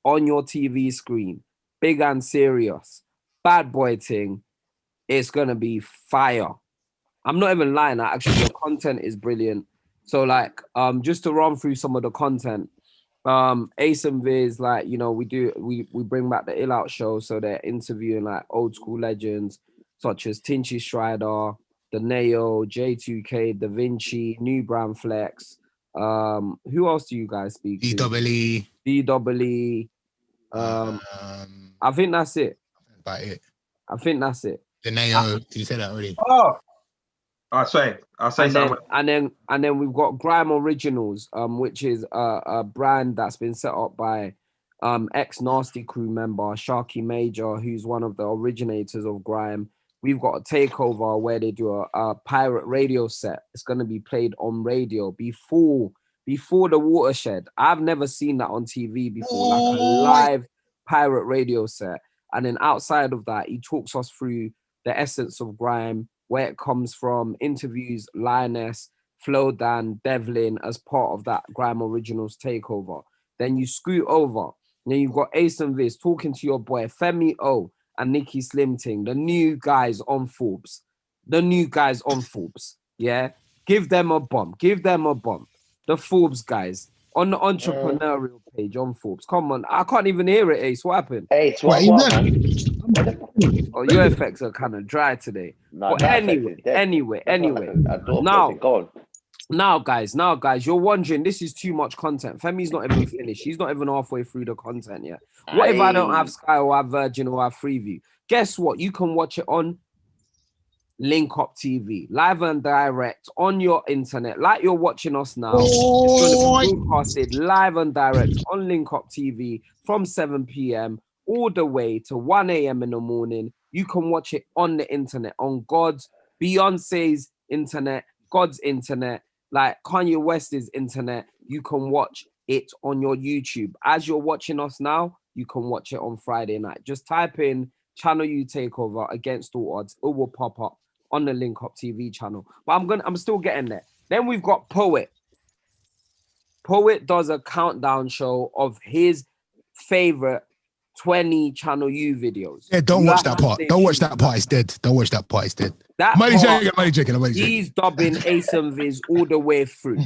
on your TV screen. Big and serious. Bad boy thing. It's going to be fire. I'm not even lying. Actually, the content is brilliant. So, like, just to run through some of the content, Ace and Viz, like, you know, we bring back the Ill Out show, so they're interviewing like old school legends such as Tinchy Strider, the Neo, J2K, Da Vinci, New Brand Flex. Who else do you guys speak to? DWE. DWE. I think that's it. About it. I think that's it. The Neo. Did you say that already? Oh, I'll say something. And then we've got Grime Originals, which is a brand that's been set up by ex Nasty Crew member Sharky Major, who's one of the originators of Grime. We've got a takeover where they do a pirate radio set. It's going to be played on radio before the Watershed. I've never seen that on TV before, like a live pirate radio set. And then outside of that, he talks us through the essence of Grime, where it comes from, interviews Lioness, Flo Dan, Devlin as part of that Grime Originals takeover. Then you scoot over. Then you've got Ace and Viz talking to your boy Femi O and Nikki Slim Ting, the new guys on Forbes. Yeah. Give them a bump. The Forbes guys on the entrepreneurial page on Forbes. Come on. I can't even hear it, Ace. What happened? Ace, what, man? Oh, your effects are kind of dry today. No, but anyway. Now, guys, you're wondering, this is too much content. Femi's not even finished. She's not even halfway through the content yet. What if I don't have Sky or have Virgin or have Freeview? Guess what? You can watch it on Link Up TV, live and direct on your internet, like you're watching us now. It's going to be broadcasted live and direct on Link Up TV from 7 p.m. all the way to 1 a.m. in the morning. You can watch it on the internet, on God's, Beyonce's internet, God's internet, like Kanye West's internet. You can watch it on your YouTube. As you're watching us now, you can watch it on Friday night. Just type in Channel U Takeover Against All Odds. It will pop up on the Link Up TV channel. But I'm still getting there. Then we've got Poet. Poet does a countdown show of his favorite 20 Channel U videos. Yeah, don't watch that part. Don't watch that part. It's dead. Don't watch that part. It's dead. Money checking. He's dubbing Ace and Viz all the way through.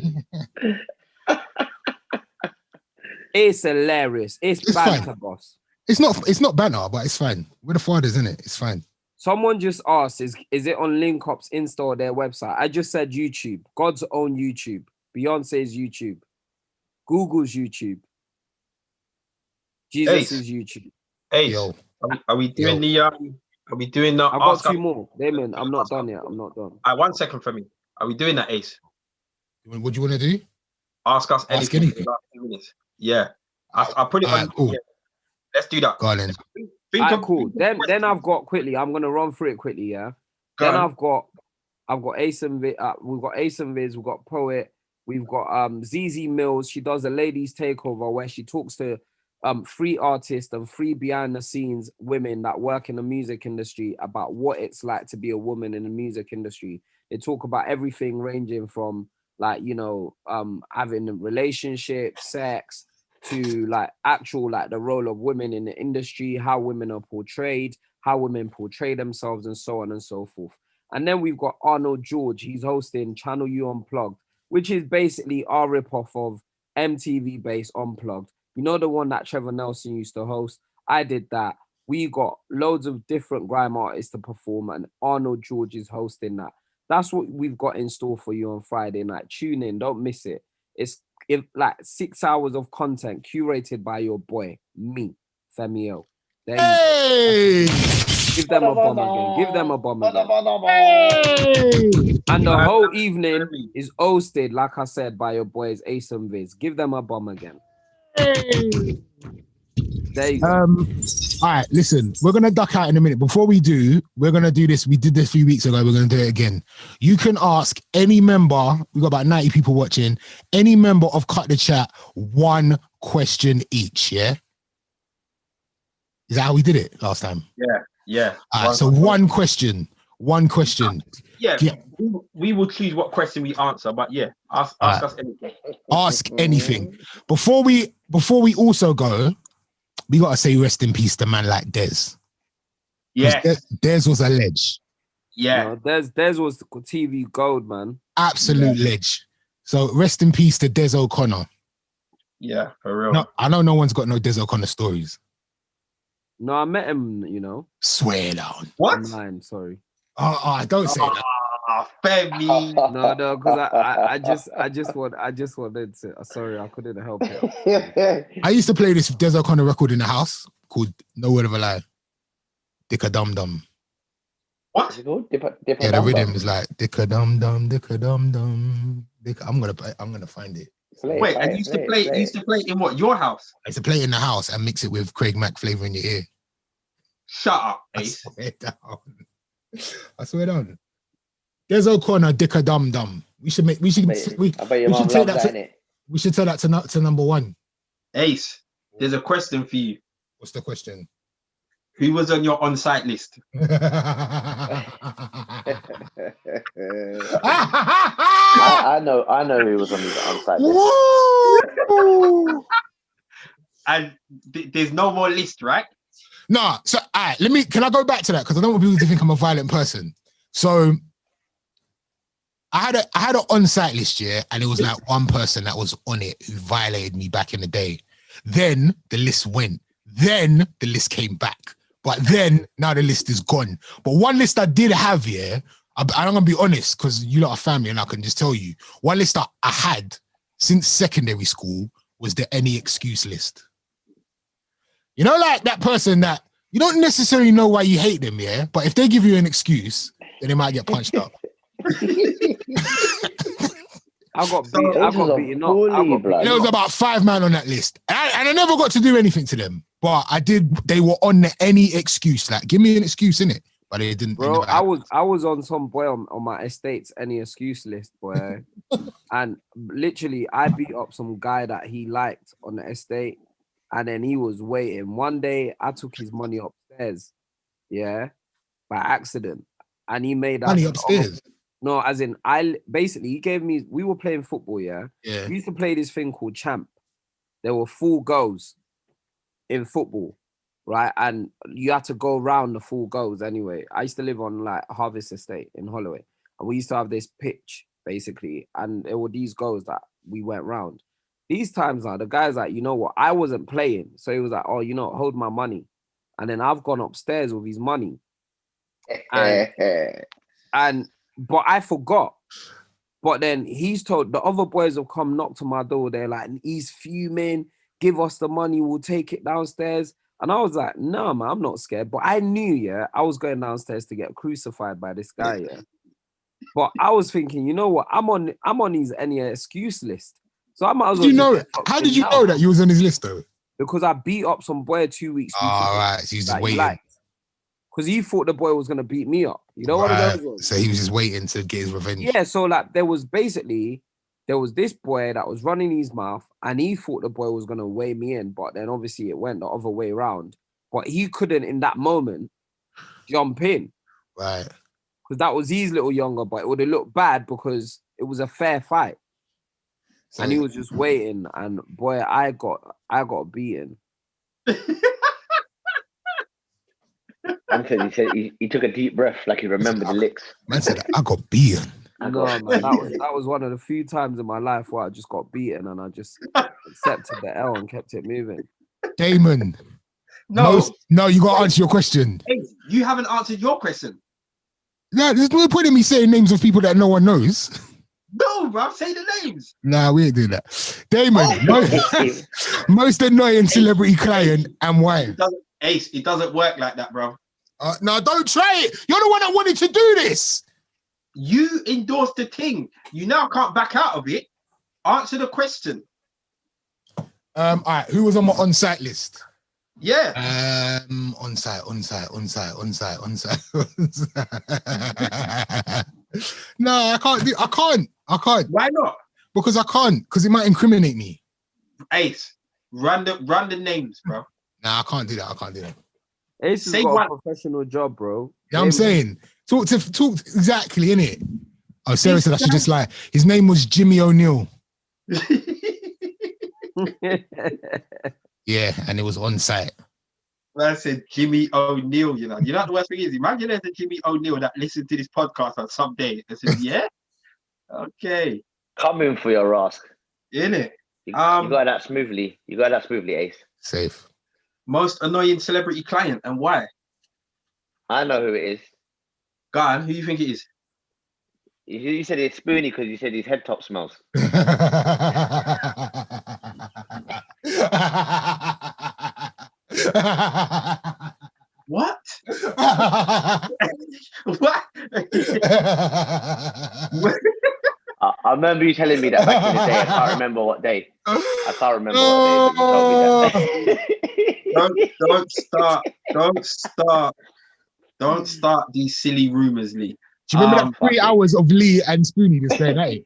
It's hilarious. It's banter, boss. It's not banter, but it's fine. We're the fathers, isn't it? It's fine. Someone just asked, is it on Link Up's Insta or their website? I just said YouTube. God's own YouTube. Beyonce's YouTube. Google's YouTube. Jesus' YouTube. Ace, are we doing the I've got two more. Damon, I'm not done yet. I'm not done. 1 second for me. Are we doing that, Ace? What do you want to do? Ask us anything. In the last 2 minutes. Yeah. I'll put it on. Yeah. Let's do that. Go on then. Cool. Then I've got quickly. I'm gonna run through it quickly. Yeah. I've got Ace and Viz. We've got Ace and Viz. We've got Poet. We've got ZZ Mills. She does a ladies takeover where she talks to free artists and free behind the scenes women that work in the music industry about what it's like to be a woman in the music industry. They talk about everything ranging from like, you know, having a relationship, sex, to like actual like the role of women in the industry, how women are portrayed, how women portray themselves, and so on and so forth. And then we've got Arnold George. He's hosting Channel U Unplugged, which is basically our ripoff of MTV based Unplugged. You know, the one that Trevor Nelson used to host? I did that. We got loads of different grime artists to perform, and Arnold George is hosting that. That's what we've got in store for you on Friday night. Tune in, don't miss it. It's like 6 hours of content curated by your boy, me, Femio. Hey! Give them a bomb again. Hey! And the whole evening is hosted, like I said, by your boys Ace and Viz. Give them a bomb again. Hey! There you go. All right, listen, we're gonna duck out in a minute. Before we do, we're gonna do this. We did this a few weeks ago. We're gonna do it again. You can ask any member. We've got about 90 people watching. Any member of Cut the Chat, one question each. Yeah. Is that how we did it last time? Yeah. All right. So one question. Yeah. We will choose what question we answer, but yeah, ask us anything. Ask anything. Before we also go, we gotta say rest in peace to man like Dez. Yeah, Dez was a ledge. Yeah, Dez was TV gold, man. Absolute ledge. So rest in peace to Des O'Connor. Yeah, for real. No, I know no one's got no Des O'Connor stories. No, I met him, you know. Swear down. What? Online, sorry. Oh, don't say that. Ah, Femi. No, because I just wanted to. Sorry, I couldn't help it. I used to play this Des O'Connor record in the house called No Word of a Lie. Dicka Dum Dum. What? What's it called? Yeah, the rhythm is like Dicka Dum Dum, Dicka Dum Dum. I'm gonna find it. Wait, and you used to play in what? Your house? I used to play it in the house and mix it with Craig Mack flavor in your ear. Shut up, I Ace. swear down. I swear down. Des O'Connor, Dicka Dum Dum. We should I bet your mum take loves that, innit? we should tell that to number one. Ace, there's a question for you. What's the question? Who was on your on-site list? I know who was on the on-site list. And there's no more list, right? Nah, so can I go back to that? Because I don't want people to think I'm a violent person. So I had an on-site list, yeah, and it was like one person that was on it who violated me back in the day. Then the list went. Then the list came back. But then now the list is gone. But one list I did have, yeah, I'm gonna be honest, because you lot are family and I can just tell you, one list that I had since secondary school was the any excuse list. You know, like that person that you don't necessarily know why you hate them, yeah, but if they give you an excuse, then they might get punched up. I got beaten up. There was about 5 men on that list, and I never got to do anything to them. But I did. They were on any excuse. Like, give me an excuse in it, but they didn't. Bro, I was on some boy on my estate's any excuse list, boy, and literally I beat up some guy that he liked on the estate, and then he was waiting. One day I took his money upstairs, yeah, by accident, and he made money upstairs. No, as in he gave me. We were playing football, yeah. We used to play this thing called Champ. There were 4 goals in football, right? And you had to go round the 4 goals anyway. I used to live on like Harvest Estate in Holloway, and we used to have this pitch basically, and there were these goals that we went round. These times now, the guy's like, you know what? I wasn't playing, so he was like, oh, you know, hold my money, and then I've gone upstairs with his money, but I forgot. But then he's told the other boys have come knocked on my door. They're like, he's fuming. Give us the money. We'll take it downstairs. And I was like, no, man, I'm not scared. But I knew, yeah, I was going downstairs to get crucified by this guy, yeah. But I was thinking, you know what? I'm on his any excuse list. So I might as well. How did you know that you was on his list though? Because I beat up some boy 2 weeks. All right, so he's just waiting. Because he thought the boy was gonna beat me up. You know what it was? So he was just waiting to get his revenge. Yeah, so like there was this boy that was running his mouth, and he thought the boy was gonna weigh me in, but then obviously it went the other way around. But he couldn't in that moment jump in. Right. Because that was his little younger, but it would have looked bad because it was a fair fight. So, and he was just waiting, and boy, I got beaten. Until he said he took a deep breath, like he remembered the licks. Man said, I got beaten. Man, that was one of the few times in my life where I just got beaten and I just accepted the L and kept it moving. Damon. No, you got to answer your question. Hey, you haven't answered your question. No, there's no point in me saying names of people that no one knows. No, bro, say the names. Nah, we ain't doing that. Damon, most annoying celebrity client and why? It doesn't work like that, bro. No, don't try it. You're the one that wanted to do this. You endorsed the thing. You now can't back out of it. Answer the question. All right, who was on my on-site list? Yeah. On-site. No, I can't. Why not? Because I can't. Because it might incriminate me. Ace, run the names, bro. Nah, I can't do that. Ace has got a professional job, bro. Yeah, I'm saying. Talk exactly, innit? Oh, seriously, I should just like, his name was Jimmy O'Neill. Yeah, and it was on site. I said Jimmy O'Neill, you know. You know what the worst thing is? Imagine there's a Jimmy O'Neill that listened to this podcast on some day and said, yeah? Okay. Coming for your ask. Innit? You got that smoothly. You got that smoothly, Ace. Safe. Most annoying celebrity client and why? I know who it is. Go on, who do you think it is? You said it's Spoonie because you said his head top smells. What? What? I remember you telling me that back in the day. I can't remember what day. I can't remember what day, but you told me that. Don't start these silly rumors, Lee. Do you remember that 3 hours of Lee and Spoonie this day night?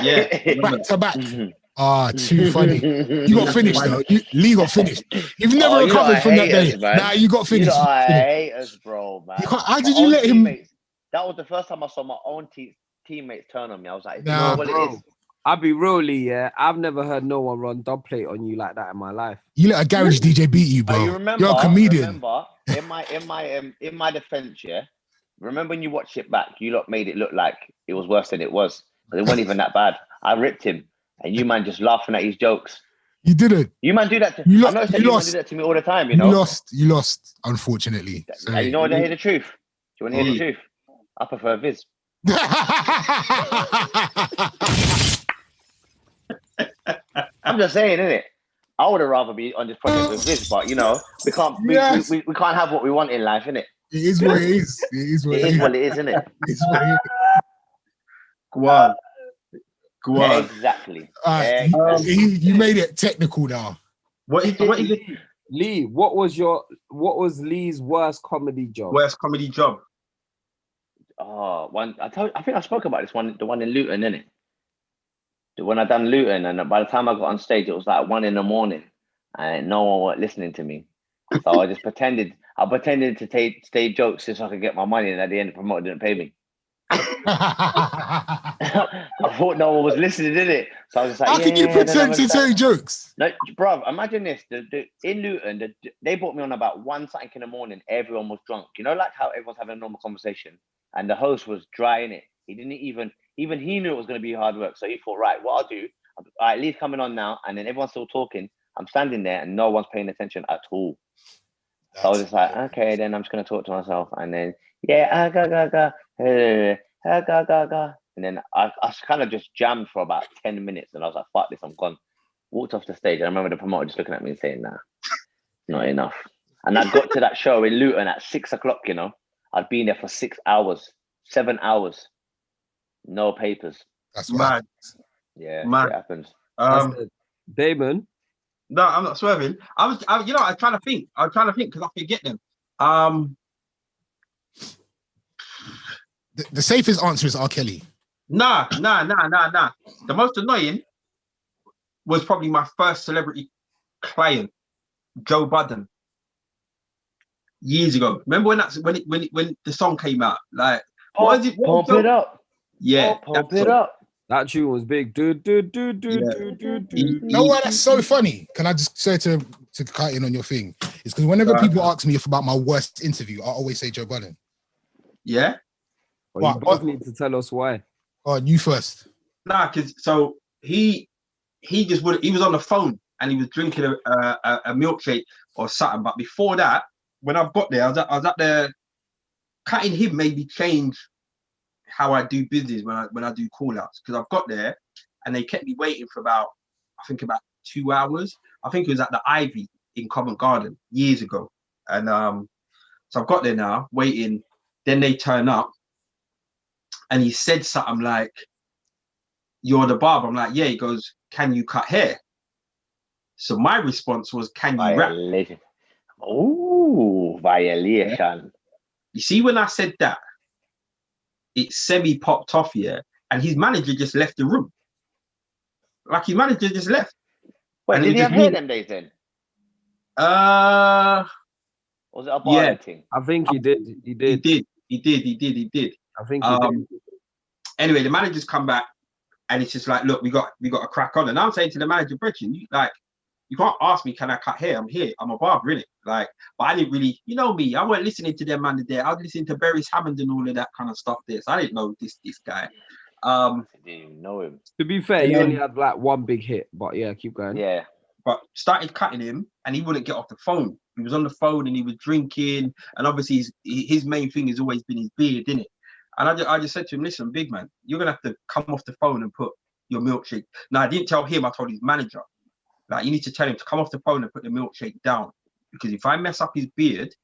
Yeah. Back to back. Too funny. You got finished though. Lee got finished. You've never recovered from that day. Nah, you got finished. You know I hate us, bro, man. How did you let him? That was the first time I saw my own teammates turn on me. I was like, nah, you know what it is? I'll be real, Lee, yeah. I've never heard no one run dub plate on you like that in my life. You let a garage DJ beat you, bro. You remember, you're a comedian. Remember, in my defense, yeah. Remember when you watch it back, you lot made it look like it was worse than it was. But it wasn't even that bad. I ripped him, and you man just laughing at his jokes. You didn't. You man do that. I noticed that you man do that to me all the time. You know. You lost. Unfortunately. And you know what? I hear the truth. Do you want to hear the truth? I prefer Viz. I'm just saying, innit? I would have rather be on this project with Viz, but you know, we can't. We can't have what we want in life, innit? It is what it is. It is what it is. What it is, innit? It is what it is. Go on. Exactly. You made it technical now. What is it? Lee, what was Lee's worst comedy job? Worst comedy job. I think I spoke about this one, the one in Luton, innit? When I done Luton, and by the time I got on stage, it was like 1 a.m, and no one was listening to me. So I just pretended. I pretended to say jokes just so I could get my money, and at the end, the promoter didn't pay me. I thought no one was listening, did it? So I was just like, how can you pretend to say jokes? No, bro, imagine this. In Luton, they brought me on about 1 something in the morning. Everyone was drunk. You know, like how everyone's having a normal conversation, and the host was dry in it. He didn't even he knew it was going to be hard work. So he thought, right, what I'll do, all right, Lee's coming on now, and then everyone's still talking. I'm standing there, and no one's paying attention at all. So I was just like, okay, then I'm just going to talk to myself, and then ga. And then I kind of just jammed for about 10 minutes, and I was like, fuck this, I'm gone. Walked off the stage. I remember the promoter just looking at me and saying, nah, not enough. And I got to that show in Luton at 6 o'clock, you know. I'd been there for 6 hours, 7 hours, no papers. That's mad. Yeah, mad. It happens. Damon? No, I'm not swerving. I was trying to think. Because I forget them. The safest answer is R. Kelly. Nah. The most annoying was probably my first celebrity client, Joe Budden, years ago. Remember when the song came out? Like, what is it? Pump it up. Yeah, pump it up. That tune was big. Do. You know why that's so funny? Can I just say to cut in on your thing? It's because whenever people ask me about my worst interview, I always say Joe Budden. Yeah. Well, you both need to tell us why. Oh, you first. Nah, because so he was on the phone and he was drinking a milkshake or something. But before that, when I got there, I was at the cutting him made me change how I do business when I do call outs, because I've got there and they kept me waiting for about 2 hours. I think it was at the Ivy in Covent Garden years ago. And so I've got there now waiting. Then they turn up and he said something like, "You're the barber." I'm like, "Yeah." He goes, "Can you cut hair?" So my response was, "Can you rap?" Oh, violation. You see, when I said that, it semi-popped off, yeah, and his manager just left the room. Like, his manager just left. Wait, did he have hair them days then? Was it a bar thing? I think he did. He did. I think he did. Anyway, the manager's come back and it's just like, "Look, we got a crack on." And I'm saying to the manager, "Bridget, you can't ask me, can I cut hair? I'm here. I'm a barber, innit?" Like, but I didn't really, you know me, I weren't listening to them man there. I was listening to Barry Hammond and all of that kind of stuff there. So I didn't know this guy. I didn't even know him. To be fair, And he then- only had like one big hit, but yeah, keep going. Yeah. but started cutting him, and he wouldn't get off the phone. He was on the phone and he was drinking, and obviously his main thing has always been his beard, didn't it? And I just said to him, listen, big man, you're gonna have to come off the phone and put your milkshake. Now I didn't tell him, I told his manager. Like, you need to tell him to come off the phone and put the milkshake down, because if I mess up his beard,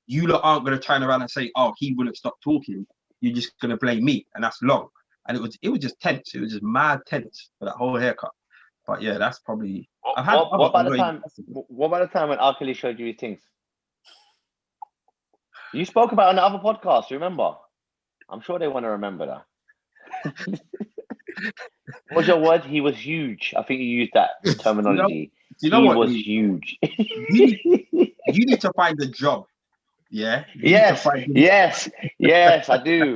you lot aren't gonna turn around and say, oh, he wouldn't stop talking. You're just gonna blame me, and that's long. And it was just tense. It was just mad tense for that whole haircut. But yeah, that's probably. I've had What about the other time? What about the time when R. Kelly showed you his things? You spoke about it on the other podcast. Remember? I'm sure they want to remember that. What was your word? He was huge. I think you used that terminology. Do you know he what? was huge. You need to find a job. Yeah. Yes, I do.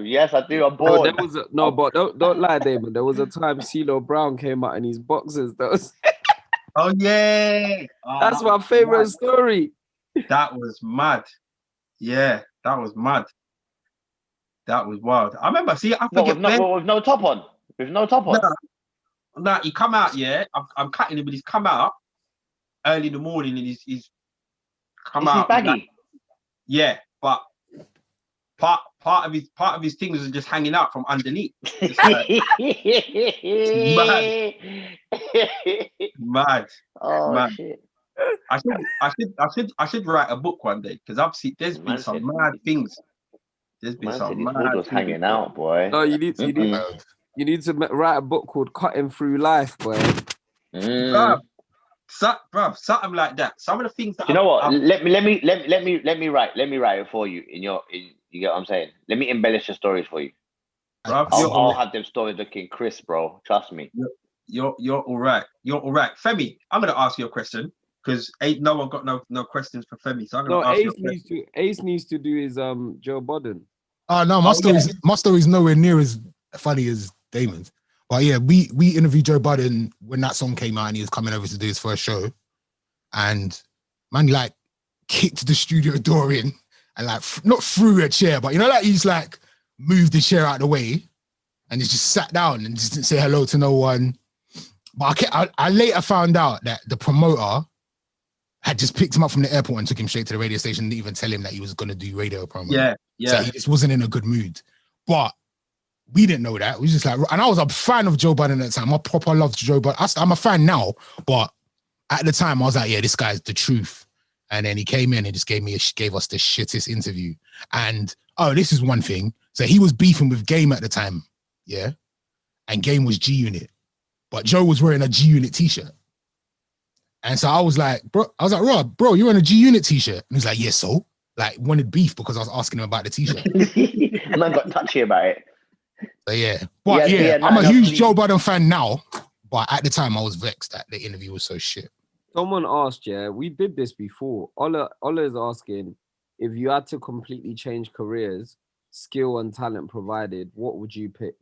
Yes, I do. I'm Bro, bored. there was but don't lie, Damon. There was a time CeeLo Brown came out in his boxers. Oh yeah. Oh, That's that my was favorite mad. story. That was mad. Yeah, that was mad. That was wild. I remember. See, I forget. With no top on. With no top on. Nah, he come out. Yeah, I'm cutting him, but he's come out early in the morning, and he's come This is out. baggy. Like, yeah, but part of his things was just hanging out from underneath. Mad. Oh Mad. shit. I should write a book one day, because there's been some mad things. There's been Man some said his mad hood was things. hanging out, boy. No, you need to write a book called Cutting Through Life, boy. Bruv, something like that. Some of the things that You know what? Let me write it for you. You get what I'm saying? Let me embellish the stories for you. Bruv, I'll have them stories looking crisp, bro. Trust me. You're all right. You're all right. Femi, I'm gonna ask you a question, because ain't no one got no questions for Femi. So I'm gonna ask you a question. Ace needs to do his Joe Budden. Oh no, my story's nowhere near as funny as Damon's. But yeah, we interviewed Joe Budden when that song came out and he was coming over to do his first show. And man, like, kicked the studio door in and like not threw a chair, but you know, like he's like moved the chair out of the way and he just sat down and just didn't say hello to no one. But I later found out that the promoter had just picked him up from the airport and took him straight to the radio station and didn't even tell him that he was going to do radio promo. Yeah. So he just wasn't in a good mood. But we didn't know that. We was just like, and I was a fan of Joe Budden at the time. I proper loved Joe Budden. I'm a fan now, but at the time I was like, yeah, this guy's the truth. And then he came in and just gave us the shittest interview. And this is one thing. So he was beefing with Game at the time, yeah, and Game was G Unit, but Joe was wearing a G Unit t-shirt. And so I was like, Rob, bro, you're wearing a G Unit t-shirt. And he's like, yeah, so like wanted beef because I was asking him about the t-shirt. Man got touchy about it. So yeah, but I'm a huge Joe Budden fan now, but at the time I was vexed that the interview was so shit. Someone asked, we did this before. Ola is asking, if you had to completely change careers, skill and talent provided, what would you pick?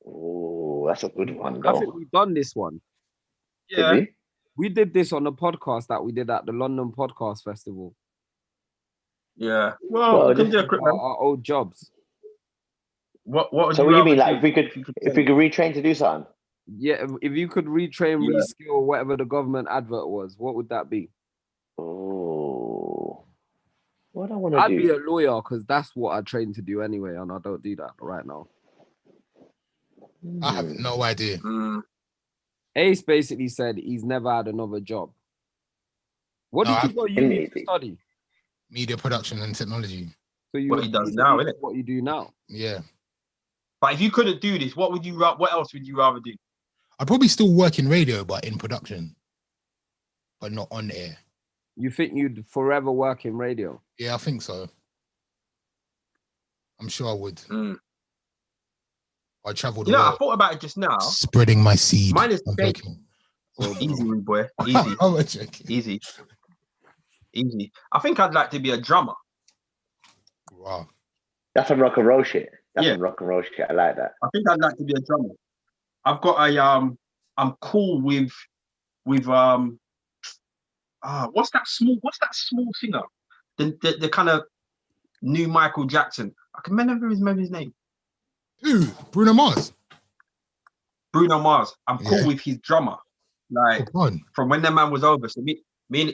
Oh, that's a good one, I think we've done this one. Yeah. We did this on a podcast that we did at the London Podcast Festival. Yeah. Well, we can do our old jobs. What so what do you mean? Like if we could retrain to do something? Yeah, if you could retrain, reskill, whatever the government advert was, what would that be? Oh, what I want to do? I'd be a lawyer because that's what I trained to do anyway, and I don't do that right now. I have no idea. Ace basically said he's never had another job. What did you go uni to study? Media production and technology. So what he does now, isn't it? What you do now? Yeah. But if you couldn't do this, what else would you rather do? I'd probably still work in radio, but in production, but not on air. You think you'd forever work in radio? Yeah, I think so. I'm sure I would. I traveled. You know, I thought about it just now. Spreading my seed. Mine is easy, boy. Easy. Easy. I think I'd like to be a drummer. Wow. That's some rock and roll shit. That's some rock and roll shit. I like that. I think I'd like to be a drummer. I've got I'm cool with what's that small singer? The kind of new Michael Jackson. I can never remember his name. Who? Bruno Mars. Bruno Mars. I'm cool Yeah. with his drummer. Like from when that man was over. So me and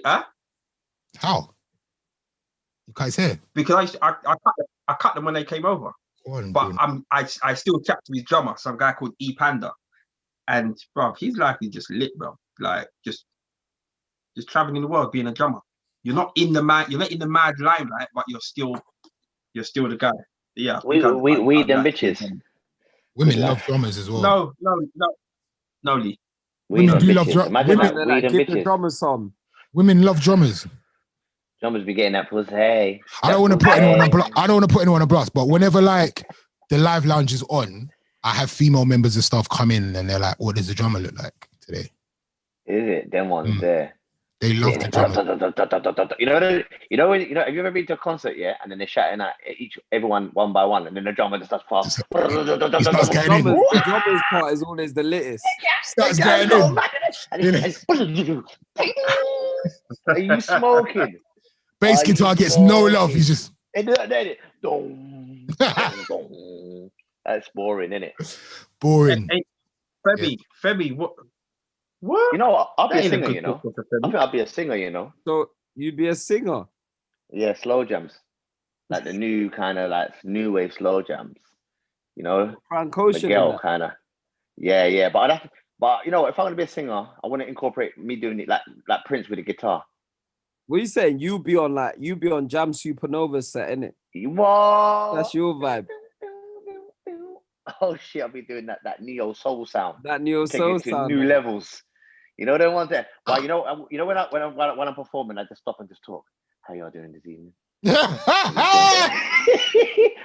how? You can't say. Because I cut them when they came over. But I still chat to his drummer, some guy called E Panda. And bro, he's like he's just lit, bro. Like just traveling the world being a drummer. You're not in the mad limelight, but you're still the guy. Yeah. We them bitches. Women love drummers as well. No, Lee. Women do love drummers. Imagine that. We them Give bitches. the drummers some. Women love drummers. Drummers be getting that pussy. Hey. I don't want to put anyone on blast. I don't want to put anyone on blast, but whenever like the live lounge is on, I have female members of staff come in and they're like, "What does the drummer look like today?" Is it them ones there? They love the drummer. Have you ever been to a concert, yeah? And then they're shouting at everyone one by one, and then the drummer just starts fast. He starts getting in. The drummers part is always the littest. Starts getting in. Are you smoking? Bass guitar gets no love. He's just. That's boring, isn't it? Boring. Hey, Femi, what? You know, I'll be a singer, you know. I think I'll be a singer, you know. So you'd be a singer? Yeah, slow jams. Like the new kind of like new wave slow jams. You know? Frank Ocean. Miguel kind of. Yeah. But you know, if I'm gonna be a singer, I want to incorporate me doing it like Prince with a guitar. What are you saying? You be on Jam Supernova set, innit? What? That's your vibe. Oh shit, I'll be doing that neo soul sound. That neo soul sound. New levels. You know the ones that. Well, you know when I'm performing, I just stop and just talk. How y'all doing this evening?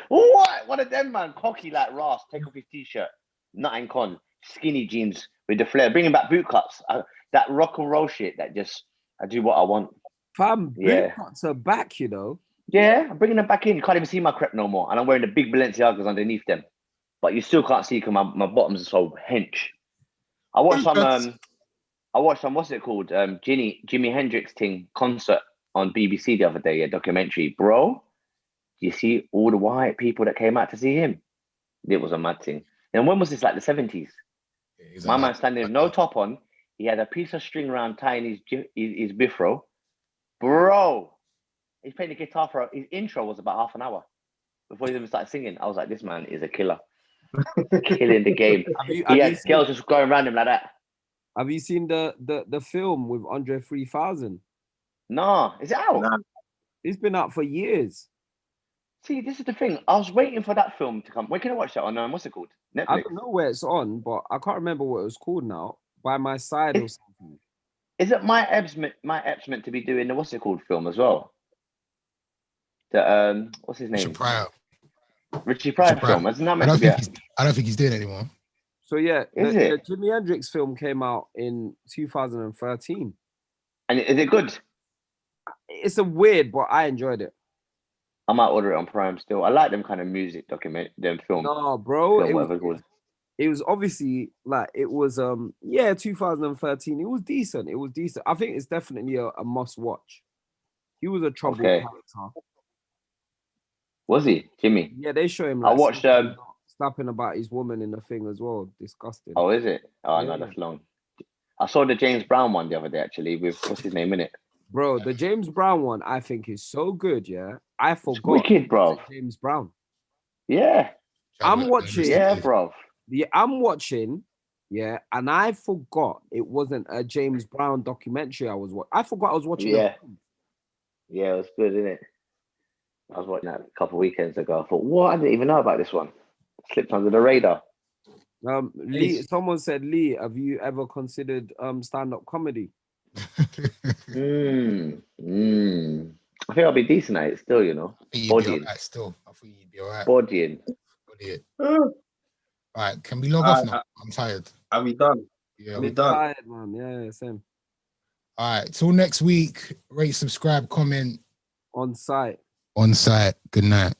What? One of them, man, cocky like Ross. Take off his t-shirt, nothing con, skinny jeans with the flare, bringing back boot cuts. That rock and roll shit. That just I do what I want. Fam, boot cuts are back, you know. Yeah, I'm bringing them back in. You can't even see my crep no more, and I'm wearing the big Balenciagas underneath them. But you still can't see because my bottoms are so hench. I watched some, what's it called? Jimi Hendrix thing concert on BBC the other day, a documentary. Bro, do you see all the white people that came out to see him? It was a mad thing. And when was this, like the 70s? Yeah, my man standing with no top on. He had a piece of string around tying his bifro. Bro, he's playing the guitar for his intro was about half an hour before he even started singing. I was like, this man is a killer. Killing the game. He had girls just going around him like that. Have you seen the film with Andre 3000? No, is it out? Nah. It's been out for years. See, this is the thing. I was waiting for that film to come. When can I watch that on? What's it called? Netflix. I don't know where it's on, but I can't remember what it was called now. By My Side or something. Is it my Epps meant to be doing the what's it called film as well? The what's his name? Richie Pryor film. Isn't that meant to be? I don't think he's doing it anymore. So yeah, the Jimi Hendrix film came out in 2013. And is it good? It's a weird, but I enjoyed it. I might order it on Prime still. I like them kind of music them film. No, bro. Film, it was obviously like it was 2013. It was decent. I think it's definitely a must watch. He was a troubled character. Was he, Jimmy? Yeah, they show him. Like, I watched snapping about his woman in the thing as well. Disgusting. Oh, is it? Oh yeah. No, that's long. I saw the James Brown one the other day actually with what's his name in it. Bro, the James Brown one I think is so good. Yeah, I forgot. It's wicked, bro. James Brown. Yeah, I'm watching. Yeah, bro. Yeah, I'm watching. Yeah, and I forgot it wasn't a James Brown documentary. I forgot I was watching. Yeah, yeah, it was good, isn't it? I was watching that a couple of weekends ago. I thought, what? I didn't even know about this one. Slipped under the radar. Lee, someone said, Lee, have you ever considered stand-up comedy? I think I'll be decent at it still, you know. Bodying. I think you'd be all right. Bodying. All right, can we log off now? I'm tired. Are we done? Yeah, we're done. Tired, man. Yeah, same. All right, till next week. Rate, subscribe, comment. On site. Good night.